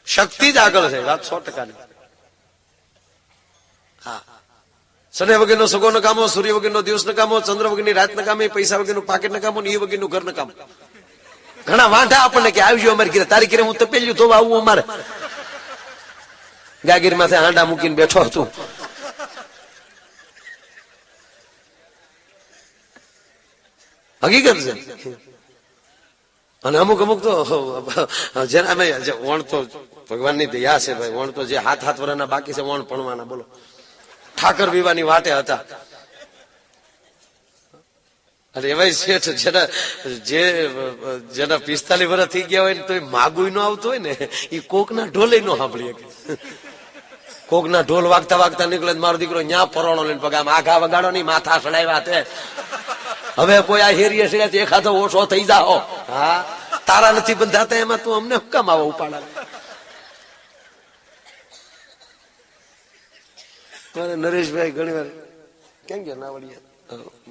Speaker 1: શક્તિ જ આગળ છે, વાત 100%. હા, સને વગરનો સગો નકામો, સૂર્ય વગરનો દિવસ નકામો, ચંદ્ર વગરની રાત નકામી, પૈસા વગરનું પાકેટ નકામો, એ વગરનું ઘર નકામો. ઘણા વાંઢા આપણને કે આવજો અમારી ઘરે, તારી ઘરે હું તપેલ્યું તો આવું અમારે. ગાગીર માથે હાંડા મૂકીને બેઠો હતું. હકીકત છે. અને અમુક તો જેના વણ તો ભગવાનની દયા છે ભાઈ. વણ તો જે હાથ વર્ષના બાકી છે વણ ભણવાના. બોલો ઠાકર વિવાની વાટે હતા. અને એવા શેઠ જેના 45 વર્ષ થઈ ગયા હોય ને તો માગુય નો આવતો હોય ને એ કોકના ઢોલે નો સાંભળીએ. કોકના ઢોલ વાગતા વાગતા નીકળે મારો દીકરો ન્યા પરોણો લઈને પગ આમ આઘા વગાડો ની માથા સડાવ્યા તે હવે કોઈ આ હેરીએ સડ્યા એખાદો ઓછો થઈ જાઓ. હા, તારા નથી બંધાતા એમાં તું અમને હુકામ આવો ઉપાડા. નરેશભાઈ ઘણી વાર કેમ ગયા નાવડિયા,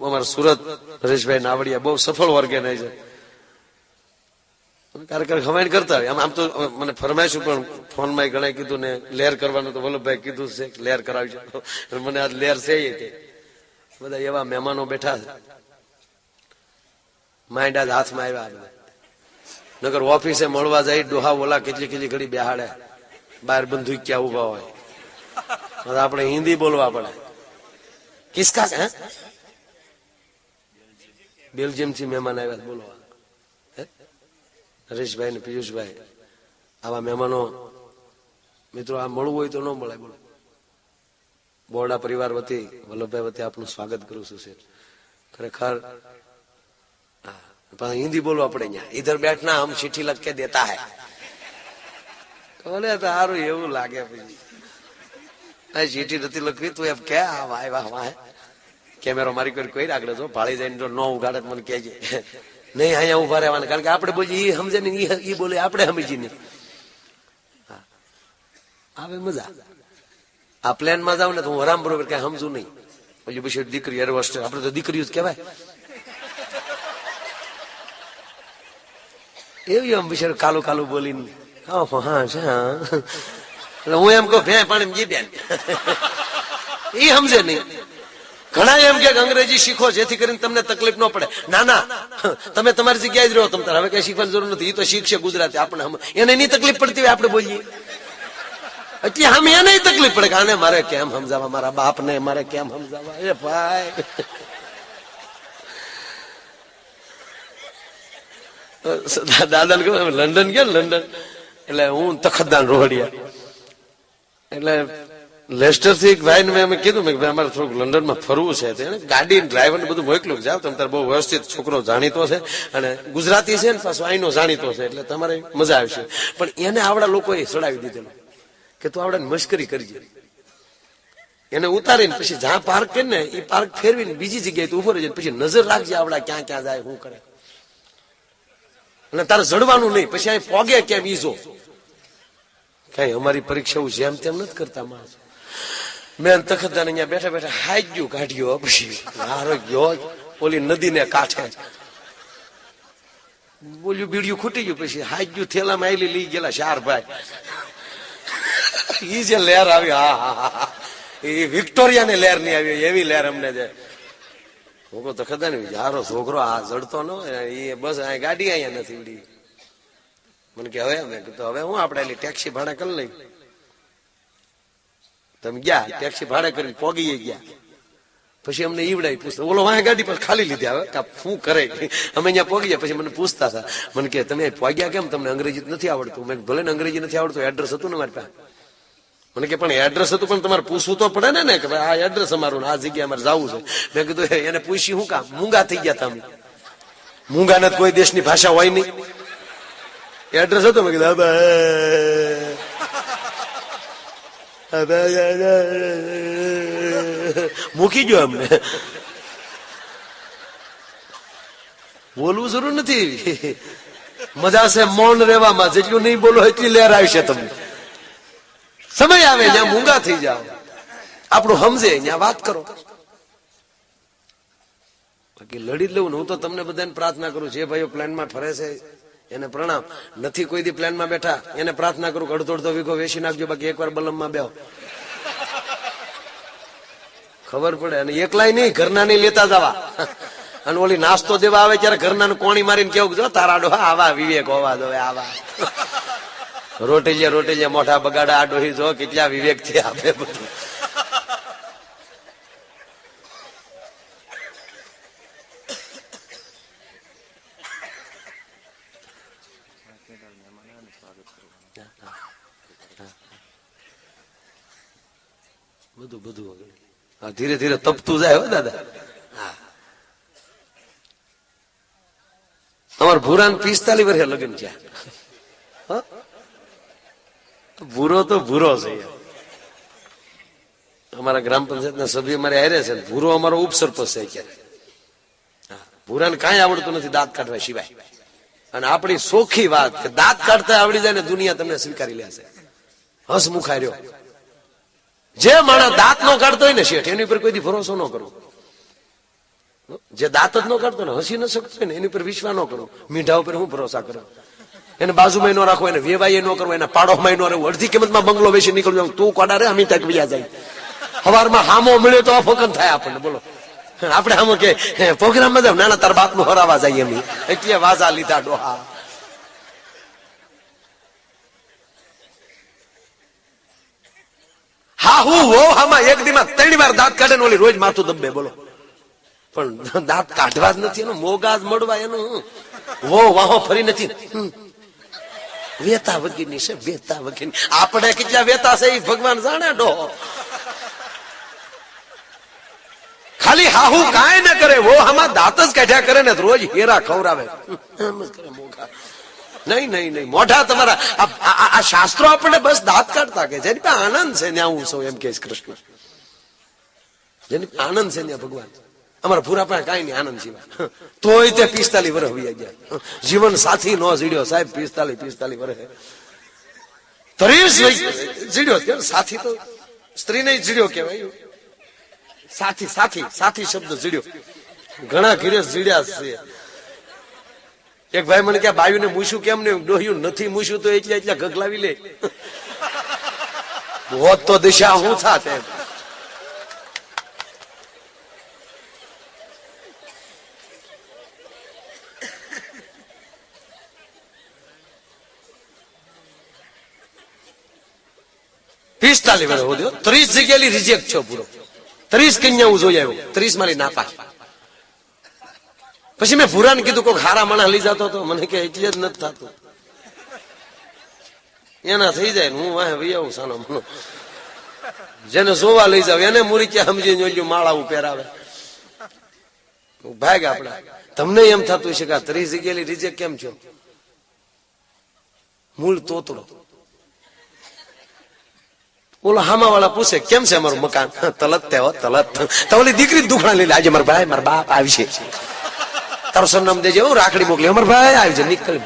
Speaker 1: અમારા સુરત નરેશભાઈ નાવડિયા બહુ સફળ ઓર્ગેનાઇઝર. કાર્યક્રમ ખવાણ કરતા હોય. આમ તો મને ફરમાઈશું પણ ફોનમાં ઘણા કીધું ને લેર કરવાનું તો વલ્લભભાઈ કીધું છે લેર કરાવજો. મને આજ લેર છે. બધા એવા મહેમાનો બેઠા છે. માઇન્ડ આજ હાથમાં આવ્યા બધા. નગર ઓફિસે મળવા જાય ડોહા ઓલા કેટલી ઘડી બેહાડે બહાર બંધુક ક્યાં ઉભા હોય. આપણે હિન્દી બોલવા પડે. કિસકા હે બેલ્જિયમ થી મહેમાન આવ્યા બોલવા. હરેશભાઈ ને પિયુષભાઈ આવા મહેમાનો મિત્રો આ મળવું હોય તો ન મળે. બોલો બોરડા પરિવાર વતી વલ્લભભાઈ વતી આપનું સ્વાગત કરું છું. ખરેખર હિન્દી બોલવા પડે. ત્યાં ઇધર બેઠના હમ ચિઠ્ઠી લખ કે દેતા હૈ. બોલે તારું એવું લાગે પછી ચીઠી નથી લખવી તું એમ કે વાહ કેમેરો મારી કોઈ આગળ જો ભાળી જાય ન ઉગાડે મને કહેજે. નહીં અહીંયા ઉભા રહેવાના, કારણ કે આપણે બોલીએ એ સમજે ને એ બોલે આપણે સમજી નહીં. આવે મજા. આ પ્લેન માં જાવ ને તો હું આરામ બરોબર કઈ સમજુ નહીં. પછી પછી દીકરી એર હોસ્ટેલ આપડે તો દીકરીઓ જ કહેવાય. એવી આમ બિચાર કાલું બોલીને હા એટલે હું એમ કહું ભે પાણી જી બેન એ સમજે નહીં. ઘણા એમ કે અંગ્રેજી શીખો જેથી કરીને તમને તકલીફ ન પડે. ના તમે તમારી જગ્યાએ જ રહો. તમે હવે કઈ શીખવાની જરૂર નથી. એ તો શીખશે ગુજરાતી. આપણે એને એની તકલીફ પડતી હોય આપણે બોલીએ એટલે આમ એને તકલીફ પડે કે આને મારે કેમ સમજાવવા, મારા બાપ ને મારે કેમ સમજાવવા. એ ભાઈ દાદા કહ્યું લંડન ગયા લંડન એટલે હું તખતદાન રોહડિયા એટલે લેસ્ટર થી એક ભાઈ ને મેં કીધું મેં અમારે થોડુંક લંડનમાં ફરવું છે. તેને ગાડી ડ્રાઈવર ને બધું મોકલું જાવ તમે તારે બહુ વ્યવસ્થિત છોકરો જાણીતો છે અને ગુજરાતી છે ને પાછો અહીંનો જાણીતો છે એટલે તમારે મજા આવશે. પણ એને આવડા લોકોએ ચડાવી દીધેલું કે તું આવડા મશ્કરી કરજે. એને ઉતારીને પછી જ્યાં પાર્ક કરી ને એ પાર્ક ફેરવીને બીજી જગ્યાએ ઉભો રહી જાય. પછી નજર રાખજે આવડા ક્યાં જાય શું કરે અને તારે જડવાનું નહીં. પછી અહીં પોગે કેમ ઈજો કઈ અમારી પરીક્ષાઓ જેમ તેમ નથી કરતા માણસો. મેં તખતદાન અહીંયા બેઠા બેઠા હાજ્યું કાઢ્યો. પછી હારો ગયો ઓલી નદીને કાંઠે બોલ્યું બીડિયું ખૂટી ગયું. પછી હાજ્યું થેલામાં આવેલી લઈ ગયેલા 4 ભાઈ. ઈ જે લહેર આવી હા એ વિક્ટોરિયા ને લહેર નહીં આવી એવી લહેર અમને છે. હું કહું તખતદાન હારો છોકરો આ જડતો ન એ બસ ગાડી અહીંયા નથી ઉડી. મને કે હવે મેં કીધું હવે હું આપણે ટેક્સી ભાડા કરી લઈ. તમે ગયા ટેક્સી ભાડે કરીને પોગી ગયા. પછી અમને ઈવડાઈ પૂછતા, ઓલો વાંહે ગાડી પર ખાલી લીધી, હવે શું કરે. અમે અહીંયા પહોંચ્યા પછી મને પૂછતા હતા, મને કે તમે પહોંચ્યા કેમ, તમને અંગ્રેજી નથી આવડતું? મેં ભલે ને અંગ્રેજી નથી આવડતું, એડ્રેસ હતું ને મારી પાસે. મને કે પણ એડ્રેસ હતું પણ તમારે પૂછવું તો પડે ને કે ભાઈ આ એડ્રેસ અમારું, આ જગ્યાએ અમારે જવું છે. મેં કીધું એને પૂછી શું કામ, મૂંગા થઈ ગયા તમે. મૂંગા નથી કોઈ દેશની ભાષા હોય નહીં. એડ્રેસ હતું, મેં કીધું મૂકી ગયો અમને. બોલવું જરૂર નથી, મજા છે મૌન રહેવામાં, જેટલું નહીં બોલો એટલી લહેર આવશે તમને. સમય આવે જ્યાં મૂંગા થઈ જાઓ, આપણું સમજે ત્યાં વાત કરો. બાકી લડી જ લેવું ને. હું તો તમને બધાને પ્રાર્થના કરું, જે ભાઈઓ પ્લાનમાં ફરે છે એને પ્રણામ, નથી કોઈ દી પ્લાનમાં બેઠા એને પ્રાર્થના કરું કે અડધો અડધો વીઘો વેચી નાખજો, બાકી એકવાર બલમમાં બેહો, ખબર પડે. અને એકલાય નહીં, ઘરના નહીં લેતા જવા. અને ઓલી નાસ્તો દેવા આવે ત્યારે ઘરના કોણી મારીને કેવું, જો તારા ડોહા આવા વિવેક હોવા દો, આવા રોટેલિયા મોઢા બગાડા, આ ડોહી જો કેટલા વિવેક થી આપે બધું. બધું ધીરે ધીરે તપતું જાય હો દાદા. અમાર ભૂરા 45 વર્ષે લગ્ન થયા. ભૂરો તો ભૂરો છે. અમારા ગ્રામ પંચાયતના સભ્ય મારે હારે છે. ભૂરો અમારો ઉપસરપંચ છે અત્યારે. ભૂરાને કાંઈ આવડતું નથી દાંત કાઢવા સિવાય. અને આપણી સોખી વાત કે દાંત કાઢતા આવડી જાય ને દુનિયા તમને સ્વીકારી લેશે. હસમુખાઈ રહ્યો. જે માણસ દાંત નો કાઢતો હોય ને શેઠ, એની ઉપર કોઈ ભરોસો ન કરો. જે દાંત જ ન કાઢતો ને, હસી ન શકતો હોય ને, એની ઉપર વિશ્વાસ ન કરો. મીઠા ઉપર હું ભરોસા કરો? એને બાજુમાં ન રાખો, એને વેવાય ન કરવો, એના પાડોમાં ન રહેવું. અડધી કિંમતમાં બંગલો વેચી નીકળજો, તું કોડા રે અમી તક વ્યા જાય. સવારમાં હામો મળ્યો તો અફકન થાય આપણને. બોલો આપણે આમ કે પ્રોગ્રામમાં જાવ, નાના તાર બાપ નું હરાવા જાય એમ, એટલે વાજા લીધા ડોહા. હા હું વો હામાં એક દીમાં 3 વાર દાંત કાઢે ને ઓલી રોજ માથું દબે. બોલો પણ દાંત કાઢવા જ નથી, એનો મોગા જ મળવા, એનું વો વાહો ફરી નથી. વેતા વગીરની છે, વેતા વગીરની. આપણે કેટલા વેતા છે એ ભગવાન જાણે. ડોહો ખાલી હાહુ કાંઈ ન કરે, વો આમાં દાંત જ કાઢ્યા કરે ને રોજ હેરા ખવરાવે. મોગા નહીં, મોઢા તમારા. આ શાસ્ત્રો આપણને બસ દાંત કાઢતા કે જેની પાસે આનંદ છે ત્યાં હું સૌ, એમ કે કૃષ્ણ. જેની આનંદ છે ત્યાં ભગવાન. અમારા પૂરા પાસે કઈ નહીં આનંદ સિવાય. તોય તે 45 વર્ષ વયા ગયા. જીવન સાથી નો જીડ્યો સાહેબ. 45 વર્ષે 30 જીડ્યો. સાથી તો સ્ત્રી નહીં જીડ્યો કેવાય. સાથી શબ્દ જીડ્યો. ઘણા ઘીરે જીડ્યા છે. એક ભાઈ મને કે બાયુ ને મૂછું કેમ ને, ડોહ્યું નથી મૂછું તો એટલે ગગલાવી લે. હોત તો દિશા હું થાત એમ. પિસ્તાલીસ વર્ષ હોદ્યો. 30 જગ્યાએ રિજેક્ટ છો પૂરો. 30 કન્યા હું જોઈ આવ્યો. 30 મારી નાપાસ. પછી મેં ભૂરાને કીધું કોઈક હારા માણસ લઈ જતો હતો. મને કે એટલે જ નથી થતું, એના થઈ જાય ને હું વાહ વહી આવું સાનો મનો. જેને જોવા લઈ જાવ એને મૂરી ક્યાં સમજીને ઓલું માળાવું પહેરાવે. ભાગ આપડા. તમને એમ થતું છે કે 30 જગ્યાએ રિજેક્ટ કેમ છો? મૂળ તોતરો. ઓલો હામા વાળા પૂછે કેમ છે અમારું મકાન? તલત તેવો તલત. તો ઓલી દીકરી દુખણા લઈ લે, આજે મારા ભાઈ મારા બાપ આવી છે, તારું સરનામ દેજે, હું રાખડી મોકલી, અમારા ભાઈ આવી છે. નીકળી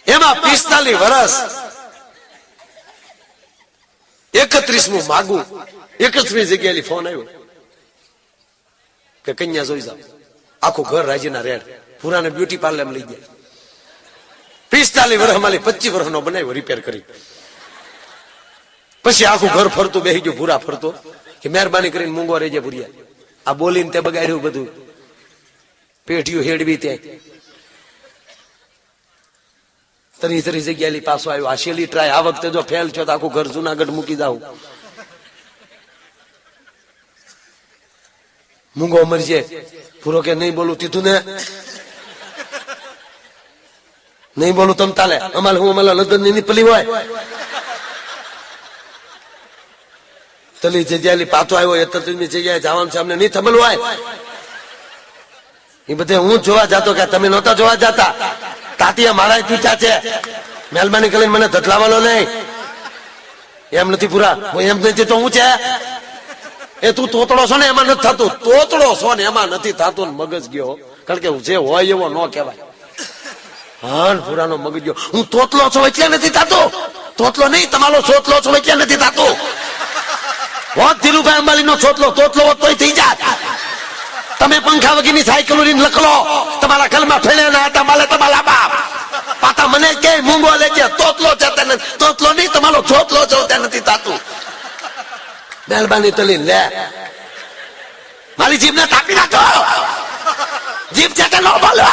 Speaker 1: એમાં 45 વર્ષ 31મું માગું. 31 જગ્યાએ ફોન આવ્યો કે કન્યા જોઈ જાવ. આખું ઘર રાજીના રેડ. પુરાને બ્યુટી પાર્લર લઈ ગયા. 45 વર્ષ માલી 25 વર્ષનો બનાવ્યો રિપેર કરી. પછી આખું ઘર ફરતું બેસી ગયું. ભૂરા ફરતો કે મહેરબાની કરીને મૂંગો રહેજે ભૂરિયા. આ બોલીને તે બગાડ્યું બધું. પેઢીઓ હેડવી ત્યાં 30 જગ્યાએ પાછો આવ્યો. આ છેલ્લી ટ્રાય. આ વખતે જો ફેલ છો તો આખું ઘર જુનાગઢ મૂકી જાવ. મૂંગો મરજે. પૂરો કે નહીં બોલું તીધું ને નહીં બોલું તમ તાલે. અમારે હું અમારા લગ્ન ની પલી હોય તલી જગ્યા પાછો આવ્યો એ તલી જગ્યાએ જવાનું છે અમને નહીં થબલ હોય. એ બધે હું જોવા જતો કે તમે નહોતા જોવા જતા. તાતિયા મારા પીછા છે. મહેરબાની કરીને મને ધતલાવાનો નહીં. એમ નથી પૂરા એમ નથી તો હું છે એ તું તોતડો છો ને એમાં નથી થતું. તોતડો છો ને એમાં નથી થતું. મગજ ગયો કારણ કે જે હોય એવો ન કહેવાય. હા પૂરાનો મગજ ગયો. હું તોતલો છો એટલે નથી થતો. તોતલો નહીં તમારો છોતલો છો એટલે નથી થતું. હોત ધીરુભાઈ અંબાણી નો છોતલો તોતલો હોત તોય થઈ જાત. તમે પંખા વગરની સાયકલ લખલો તમારા ઘરમાં ફેણ્યા ના હતા માલે તમારા બાપ પાતા મને કે મૂંગો લે કે તોતલો છે તોતલો નહીં તમારો છોતલો છો ત્યાં નથી થતું. મહેરબાની તલી લે મારી જીભને તાપી નાખો. જીભ છે કે ન બોલો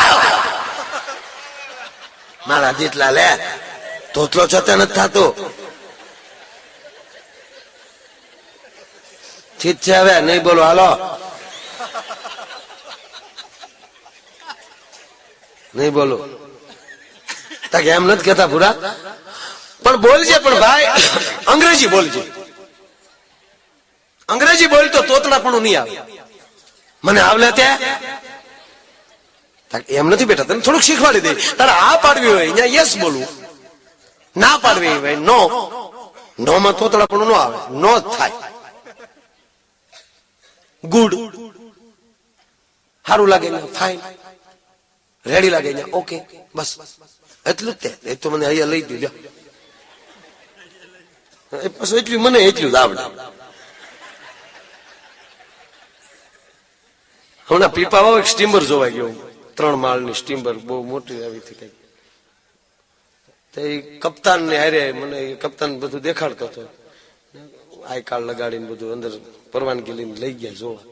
Speaker 1: મારા જેટલા લે તોતલો છે ત્યાં નથી થતું. ઠીક છે હવે નહીં બોલો હાલો નહીં બોલો. એમ નથી કેતા પૂરા પણ બોલજે. પણ ભાઈ અંગ્રેજી બોલજે. અંગ્રેજી બોલ તો તોતડા પણ નહીં આવે. મને આવલે ત્યાં એમ નથી બેટા તને થોડુંક શીખવાડી દે. તારે આ પાડવી હોય અહીંયા યસ બોલવું. ના પાડવી હોય નો. નો માં તોતડા પણ નો આવે. નો જ થાય. ગુડ સારું લાગે ફાઈન રેડી લાગે ઓકે બસ એટલું જ તે. એ તો મને અહીંયા લઈ દીધો પછી એટલું મને એટલું જ આવડે. હમણાં પીપાવા એક સ્ટીમર જોવા ગયો. 3 માળની સ્ટીમર બહુ મોટી આવી હતી કઈ. કપ્તાન ને હારે મને કપ્તાન બધું દેખાડતો હતો. આઈ કાર્ડ લગાડીને બધું અંદર પરવાનગી લઈને લઈ ગયા જોવા.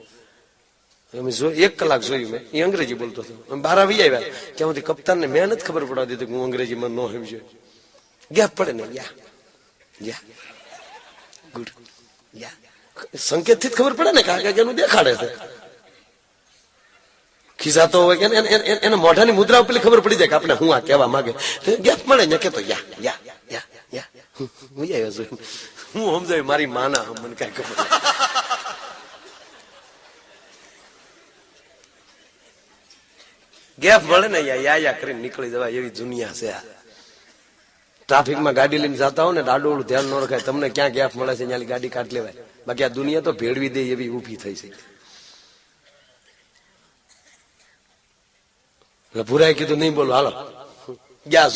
Speaker 1: અમે 1 કલાક જોયું મેં. એ અંગ્રેજી બોલતો હતો. અમે બહાર આવી આવ્યા ત્યાં સુધી કપ્તાન ને મેં નથી ખબર પડાવી દીધી કે હું અંગ્રેજીમાં ન સમજ્યો. ગેપ પડે ને યા ગુડ યા સંકેત થી જ ખબર પડે ને કાકા એનું દેખાડે છે. ખીજાતો હોય કે એને મોઢાની મુદ્રા ઉપર ખબર પડી જાય કે આપણે હું આ કહેવા માંગે. ગેપ મળે ને કેતો યા યા યા યા હું આવ્યો છું. હું સમજાય મારી માના મને કઈ ખબર. ગેપ મળે ને યા કરીને નીકળી જવાય એવી દુનિયા છે. ટ્રાફિકમાં ગાડી લઈને જતા હો ને ડાડોળું ધ્યાન ન રખાય. તમને ક્યાં ગેપ મળે છે ત્યાં ગાડી કાઢ લેવાય. બાકી આ દુનિયા તો ભેળવી દે એવી ઊભી થઈ છે. એટલે ભૂરાએ કીધું નહીં બોલો હાલો. ગયા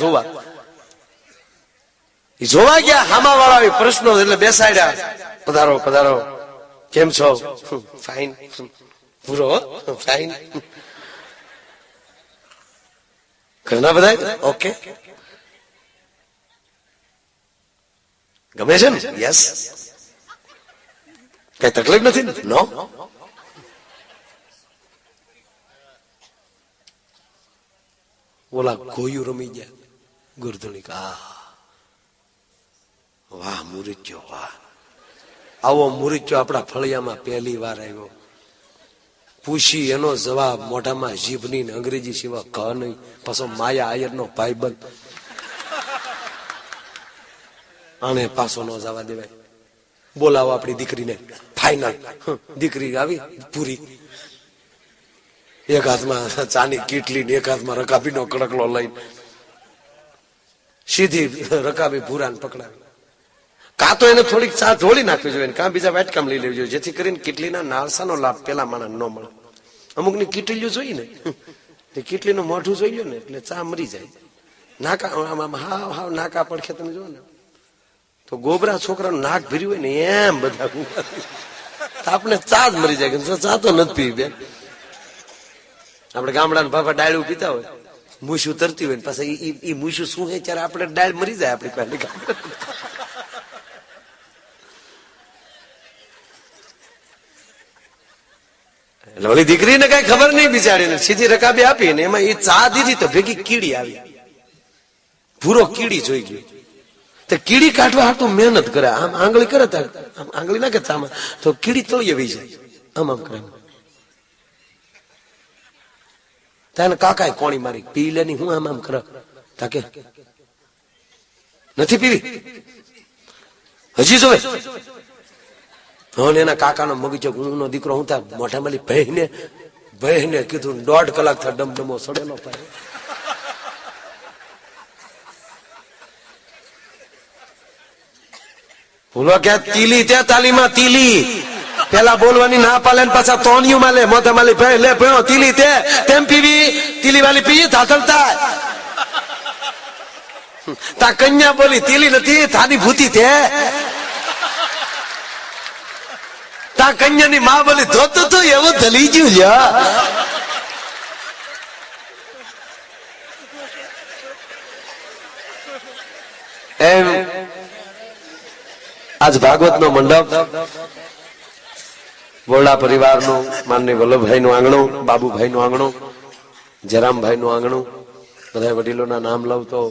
Speaker 1: જોવા ગયા હામા વાળા પ્રશ્નો એટલે બેસાડ્યા. પધારો પધારો કેમ છો? ફાઈન. પૂરો ફાઈન. ઘરના બધા ઓકે ગમે છે ને? યસ. કઈ તકલીફ નથી નો? ઓલા ગોયું રમી ગયા ગુરધણી. વાહ મુરીચ્યો વાહ. આવો મુરીચ્યો આપણા ફળિયામાં પહેલી વાર આવ્યો. પૂછી એનો જવાબ મોઢામાં જીભની ને અંગ્રેજી સિવાય ક નહીં. પાછો માયા આયર નો ભાઈબંધ. આને પાછો ન જવા દેવાય. બોલાવો આપણી દીકરીને ફાઈનલ. દીકરી આવી પૂરી. એક હાથમાં ચાની કીટલી ને એક હાથમાં રકાબીનો કડકલો લઈને સીધી રકાબી ભૂરાને પકડાવી. કાં તો એને થોડીક ચા ઢોળી નાખવી જોઈએ કાં બીજા વાટકામ લઈ લેવી જોઈએ જેથી કરીને કીટલીના નાળસાનો લાભ પેલા માણસ ન મળે. અમુક ની કીટલીઓ જોઈ ને તે કીટલીનું મોઢું જોઈ લો ને એટલે ચા મરી જાય. નાકા હાવ નાકા પડખે તમે જો ને તો ગોબરા છોકરાનું નાક ભર્યું હોય ને એમ બધા આપણે ચા જ મરી જાય. ચા તો નથી પીવી બેન. આપણે ગામડાના બાપા ડાળું પીતા હોય મૂછું તરતી હોય પાછા એ મૂછું શું હે ત્યારે આપણે ડાળ મરી જાય આપણી પાસે. એટલે ઓલી દીકરીને કઈ ખબર નહીં બિચારીને સીધી રકાબી આપી ને એમાં એ ચા દીધી તો ભેગી કીડી આવી. ભૂરો કીડી જોઈ ગયો. તો કીડી કાઢવા હાટું મહેનત કરે. આમ આંગળી કરે આમ આંગળી નાખે ચામાં તો કીડી તળિયે વહી જાય. આમ આમ કરે તને કાકાએ કોણી મારી પી લેની હું આમ કરે તાકે નથી પીવી હજી જોવે એના કાકાનો મગીચો નો દીકરો હું ત્યાં મોઢા માલી બહેને કીધું 1.5 કલાક થા ડમડમો સડેલો પાય બોલો કે તીલી તે તાલીમાં તીલી પેલા બોલવાની ના પાલે ને પાછા તોનિયું માલે મોઢા માલી ભાઈ લે ભણો તીલી તે તેમ પીવી તીલી વાલી પીવી થાથલતા તા કન્યા બોલી તીલી નથી થાની ભૂતી તે તા કન્યાની માં બોલી ધોતું તું એવું ધલી ગયું છે એમ આજ ભાગવત નો મંડપ બોરડા પરિવારનું માનની વલ્લભભાઈ નું આંગણું બાબુભાઈ નું આંગણું જરામભાઈ નું આંગણું બધા વડીલોના નામ લઉં તો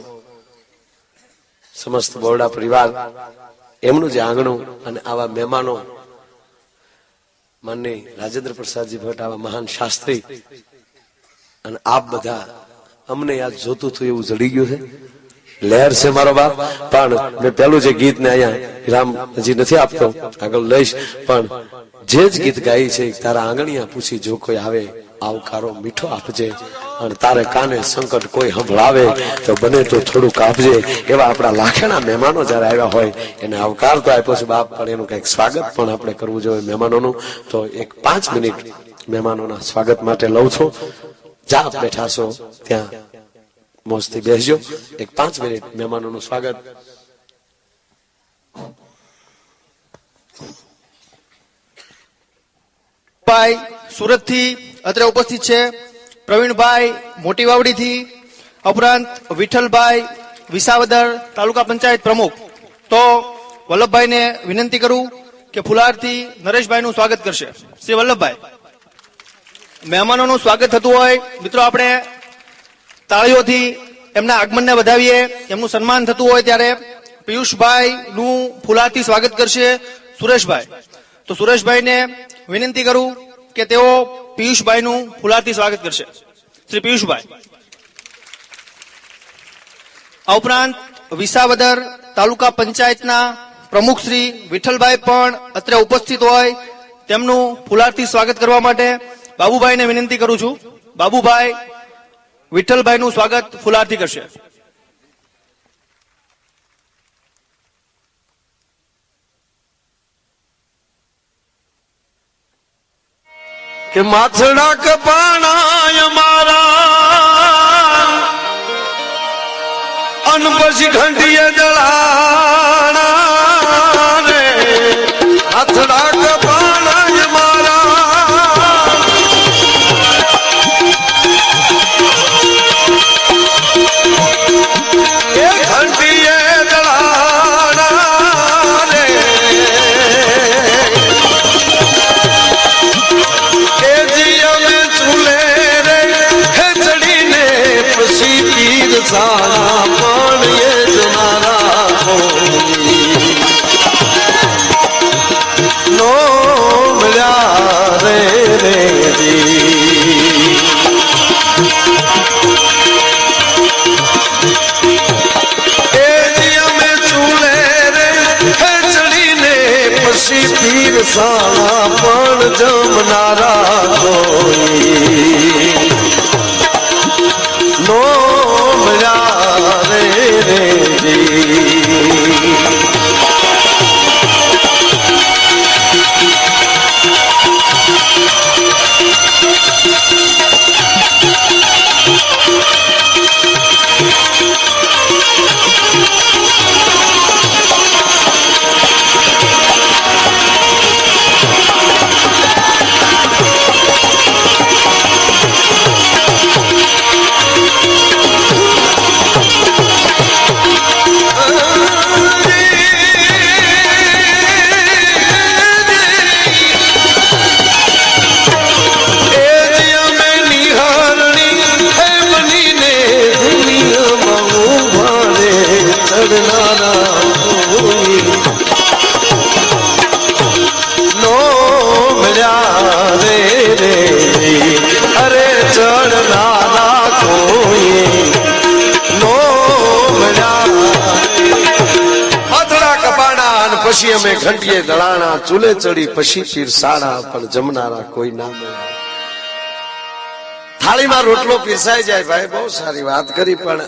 Speaker 1: સમસ્ત બોરડા પરિવાર એમનું જે આંગણું અને આવા મહેમાનો માનની રાજેન્દ્ર પ્રસાદજી ભટ્ટ આવા મહાન શાસ્ત્રી અને આપ બધા અમને યાદ જોતું હતું એવું જડી ગયું છે લહેર છે મારો બાપ પણ મેં પેલું જે ગીત ને અહીંયા વિરામ હજી નથી આપતો આગળ લઈશ પણ જે જ ગીત ગાઈ છે તારા આંગણિયા પૂછી જો કોઈ આવે આવકારો મીઠો આપજે અને તારે કાને સંકટ કોઈ સંભળાવે તો બને તો થોડુંક આપજે એવા આપણા લાખેણા મહેમાનો જયારે આવ્યા હોય એને આવકાર તો આપ્યો છે બાપ પણ એનું કઈક સ્વાગત પણ આપણે કરવું જોઈએ મહેમાનોનું તો એક 5 મિનિટ મહેમાનોના સ્વાગત માટે લઉં છું જ્યાં બેઠા છો ત્યાં મોજથી બેસજો એક 5 મિનિટ મહેમાનોનું સ્વાગત
Speaker 2: ભાઈ સુરત થી અત્રે ઉપસ્થિત છે પ્રવીણભાઈ મોટી વાવડી થી ઉપરાંત વિઠ્ઠલભાઈ વિસાવદર તાલુકા પંચાયત પ્રમુખ તો વલ્લભભાઈને વિનંતી કરું કે ફુલારથી નરેશભાઈનું સ્વાગત કરશે શ્રી વલ્લભભાઈ મહેમાનોનું સ્વાગત થતું હોય મિત્રો આપણે તાળીઓથી એમના આગમનને વધાવીએ એમનું સન્માન થતું હોય ત્યારે પિયુષભાઈ નું ફુલારથી સ્વાગત કરશે સુરેશભાઈ તો સુરેશભાઈને વિનંતી કરું કે તેઓ પિયુષભાઈ નું ફુલારથી સ્વાગત કરશે શ્રી પિયુષભાઈ આ ઉપરાંત વિસાવદર તાલુકા પંચાયતના પ્રમુખ શ્રી વિઠ્ઠલભાઈ પણ અત્રે ઉપસ્થિત હોય તેમનું ફુલારથી સ્વાગત કરવા માટે બાબુભાઈને વિનંતી કરું છું બાબુભાઈ વિઠ્ઠલભાઈ નું સ્વાગત ફુલારથી કરશે
Speaker 1: કે માથડા કપાણા મારા અન પછી ઘંટીએ જળાણા રે માથડા કપાણા મારા એ ઘંટીએ જળાણા રે સારા પણ એ જનારા નો મળ્યા રે રે અમે ચૂલે રે ચડીને પછી પીર સારા પણ જમનારા કોઈ નો મળ્યા રે રે નો મળ્યા રે રે અરે ચડનારા પછી અમે ઘંટીએ દળાણા, ચૂલે ચડી પછી પીરસાણા, પણ જમનારા કોઈ ના મળ્યા. થાળીમાં રોટલો પીરસાઈ જાય, ભાઈ બહુ સારી વાત કરી, પણ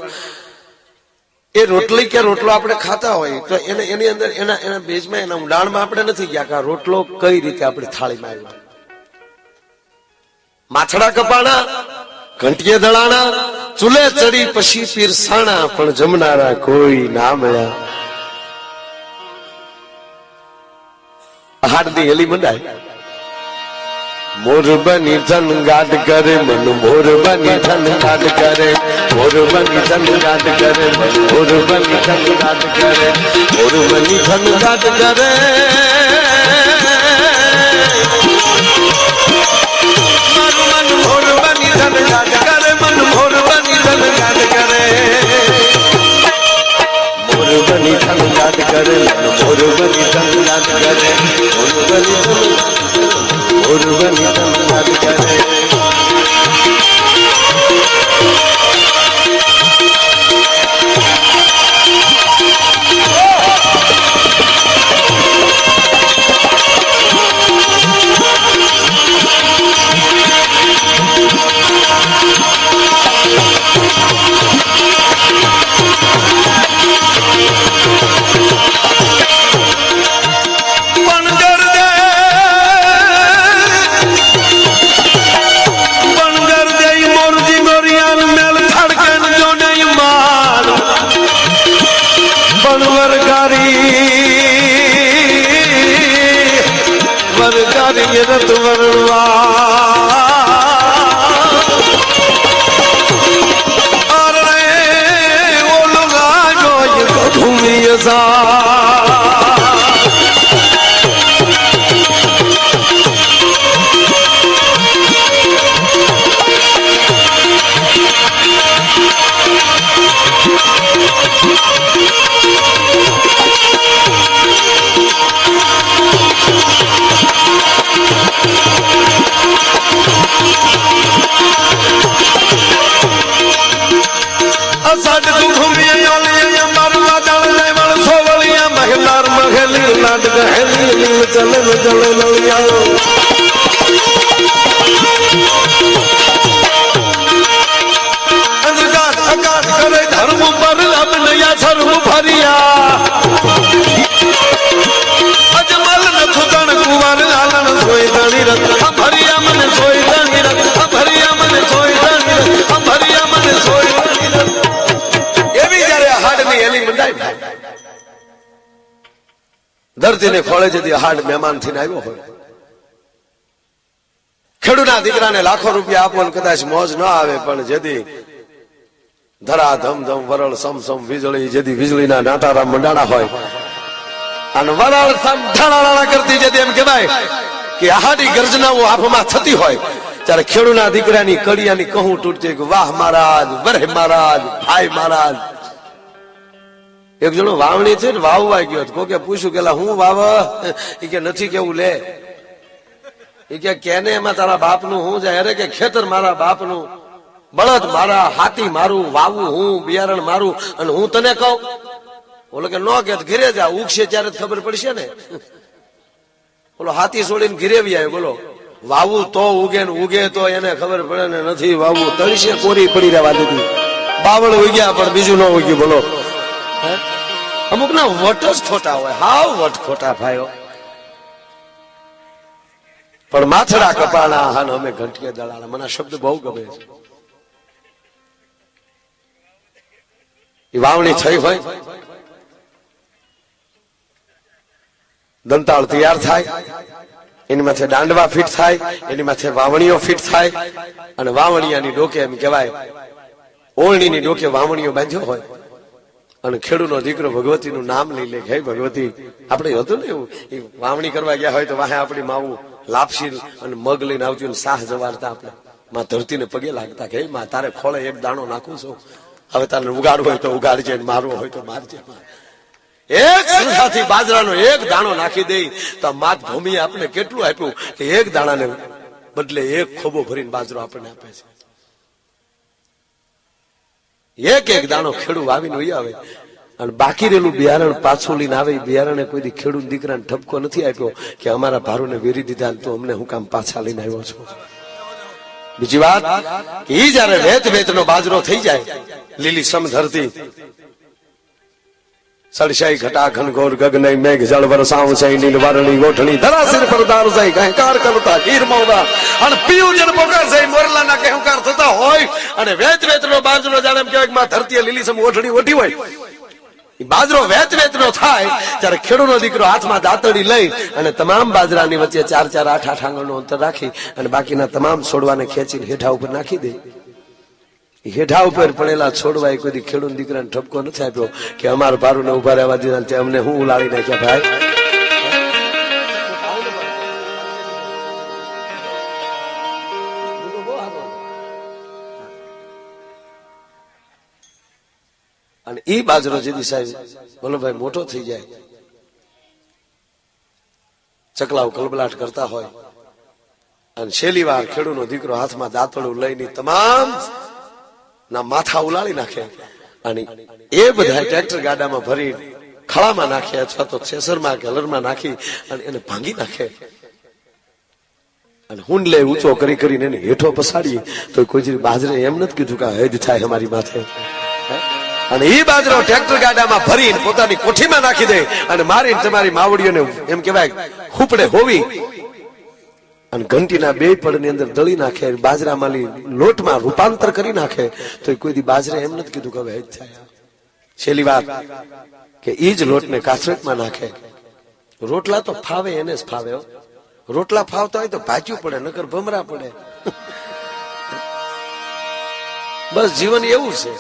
Speaker 1: એ રોટલી કે રોટલો આપણે ખાતા હોય તો એની અંદર એના બેજમાં એના ઊંડાણમાં આપણે નથી ગયા કે આ રોટલો કઈ રીતે આપણી થાળીમાં આવ્યો. માથડા કપાણા, ઘંટીએ દળાણા, ચૂલે ચડી પછી પીરસાણા, પણ જમનારા કોઈ ના મળ્યા. હાડની હેલી મંડાય. મોર બની ધન ગાઢ કરે મન, મોર બની ધન ગાઢ કરે, મોર બની ધન ગાઢ કરે મન, મોર બની ધન ગાઢ કરે, મોર બની ધન ગાઢ કરે. મારું મન મોર બની ધન ગાઢ કરે, મન મોર બની ધન ગાઢ કરે, મોર બની ધન ગાઢ કરે, મન મોર બની ધન ગાઢ કરે, મોર બની ધન ઉર્વની સંગાત કરે. વરગારી રત વરવા અરે ઓલો ગાજો ભૂમિય ચલે ચલે લળિયા અંધકાર અકાશ કરે ધર્મ પર અબનયા સર્વ ફરિયા અજમલ નથુતણ કુંવર લાલન સોય ધણી રત ભરિયા મને સોય ધણી રત ભરિયા મને સોય ધણી રત ભરિયા મને સોય ધણી રત. એવી જયારે હાડની એલી મંડાય ધરતીને ખોળે જતી હાડ મહેમાન થઈને આવ્યો હોય, ખેડૂના દીકરાને લાખો રૂપિયા આપો ને કદાચ મોજ ન આવે, પણ જેથી ધરા ધમ ધમ વરળ સમ સમ વીજળી, જેથી વીજળીના નાટારા મંડાણા હોય અને વરળ સમ ઢાળાળા કરતી જેથી એમ કહેવાય કે આહાડી ગર્જનાઓ આંખમાં થતી હોય, ત્યારે ખેડૂના દીકરાની કડિયાની કહું તૂટતી કે વાહ મહારાજ, વરે મહારાજ, ભાઈ મહારાજ. એક જણો વાવણી છે ને વાવવા ગયો, કોકે પૂછ્યું કે હું વાવ, એ કે નથી કેવું લે, એ કે કેને એમાં તારા બાપનું હું જાય, અરે કે ખેતર મારા બાપનું, બળદ મારા, હાથી મારું, વાવું હું, બિયારણ મારું, અને હું તને કહું. બોલો કે નો કે ઘરે જા, ઉગશે ત્યારે ખબર પડશે ને. બોલો હાથી છોડીને ઘરે આવ્યો, બોલો વાવું તો ઉગે ને ઉગે તો એને ખબર પડે ને નથી વાવું, તળશે કોરી પડી રહેવા દીધી, બાવળ ઉગ્યા પણ બીજું ન ઉગ્યું. બોલો અમુક ના વટ જ ખોટા હોય, હાવ વટ ખોટા ભાઈઓ. પણ માથડા કપાણા હાન અમે ઘંટીએ દળાણા, મને શબ્દ બહુ ગમે છે. એ વાવણી થઈ હોય, દંતાળ તૈયાર થાય, એની માથે દાંડવા ફિટ થાય, એની માથે વાવણીઓ ફિટ થાય, અને વાવણીયાની ડોકે એમ કહેવાય ઓળણીની ડોકે વાવણીઓ બાંધ્યો હોય, અને ખેડૂનો દીકરો ભગવતીનું નામ લઈ લે, હે ભગવતી. આપણે હતું ને એવું, એ વાવણી કરવા ગયા હોય તો વાહે આપણી માવું લાપસી અને મગ લઈને આવતી હોય, સાહ જવારતા આપણે માં ધરતીને પગે લાગતા કે માં તારે ખોળે એક દાણો નાખું છું, હવે તારે ઉગાડવું હોય તો ઉગાડજે, મારવો હોય તો મારજે. એક સંસાથી બાજરાનો એક દાણો નાખી દે તો માત ભૂમિએ આપણે કેટલું આપ્યું કે એક દાણાને બદલે એક ખોબો ભરીને બાજરો આપણને આપે છે. એક એક દાણો ખેડૂ વાવીને વહી આવે અને બાકી રહેલું બિયારણ પાછું લઈને આવે. એ બિયારણે કોઈ દી ખેડૂત દીકરાને ઠપકો નથી આપ્યો કે અમારા ભારુને વેરી દીધા તો અમને હું કામ પાછા લઈને આવ્યો છું. બીજી વાત કે ઈ જયારે વેત વેતનો બાજરો થઈ જાય, લીલી સમ ધરતી, સડસાઈ ઘટા ઘનઘોર ગગનઈ મેઘ જળ વરસાવ છે, નીલ વારણી ગોઠણી ધરાશીર પર દાર જાય કહેકાર કરતા ગીર મૌદા અને પીયું જન પોકાર છે મોરલાના કહેકાર થતા હોય. અને વેત વેતનો બાજરો જાણે એમ કહેવાય કે માં ધરતીએ લીલી સમ ઓઠણી ઓઠી હોય. ઈ બાજરો વેત વેતનો થાય ત્યારે ખેડૂતનો દીકરો હાથમાં દાંતડી લઈ અને તમામ બાજરાની વચ્ચે 4-4, 8-8 આંગળનું અંતર રાખી અને બાકીના તમામ છોડવાને ખેંચીને હેઠા ઉપર નાખી દે. હેઠા ઉપર પડેલા છોડવા કોઈ દી ખેડૂત દીકરાને ઠપકો નથી આપ્યો કે અમારા ભારુને ઉભા રહેવા દીધા તે અમને હું ઉલાળી નાખ્યા ભાઈ. અને એ બાજરો જેદી સાહેબ વલ્લભભાઈ મોટો થઈ જાય, ચકલાઓ કલબલાટ કરતા હોય અને છેલ્લી વાર ખેડૂતનો દીકરો હાથમાં દાંતડું લઈને તમામ ના માથા ઉલાળી નાખે અને એ બધા ટ્રેક્ટર ગાડામાં ભરી ખળામાં નાખે અથવા તો થેસરમાં કે હલરમાં નાખી અને એને ભાંગી નાખે અને હુંડલે ઊંચો કરી કરીને એને હેઠો પસાડીએ તો કોઈ જ બાજરે એમ નથી કીધું કે હેદ થાય અમારી માથે. અને એ બાજરો ટ્રેક્ટર ગાડામાં ભરીને પોતાની કોઠીમાં નાખી દે અને મારીને તમારી માવડીઓને એમ કહેવાય ખૂપડે હોવી અને ઘંટીના 2 પડની અંદર દળી નાખે, બાજરામાંની લોટમાં રૂપાંતર કરી નાખે તો કોઈ દી બાજરે એમ નથી કીધું કે હવે હેજ થાય. છેલ્લી વાત કે ઈ જ લોટને કાથરકમાં નાખે. રોટલા તો ફાવે એને જ ફાવે. રોટલા ફાવતા હોય તો ભાજ્યું પડે, નકર ભમરા પડે. બસ જીવન એવું છે.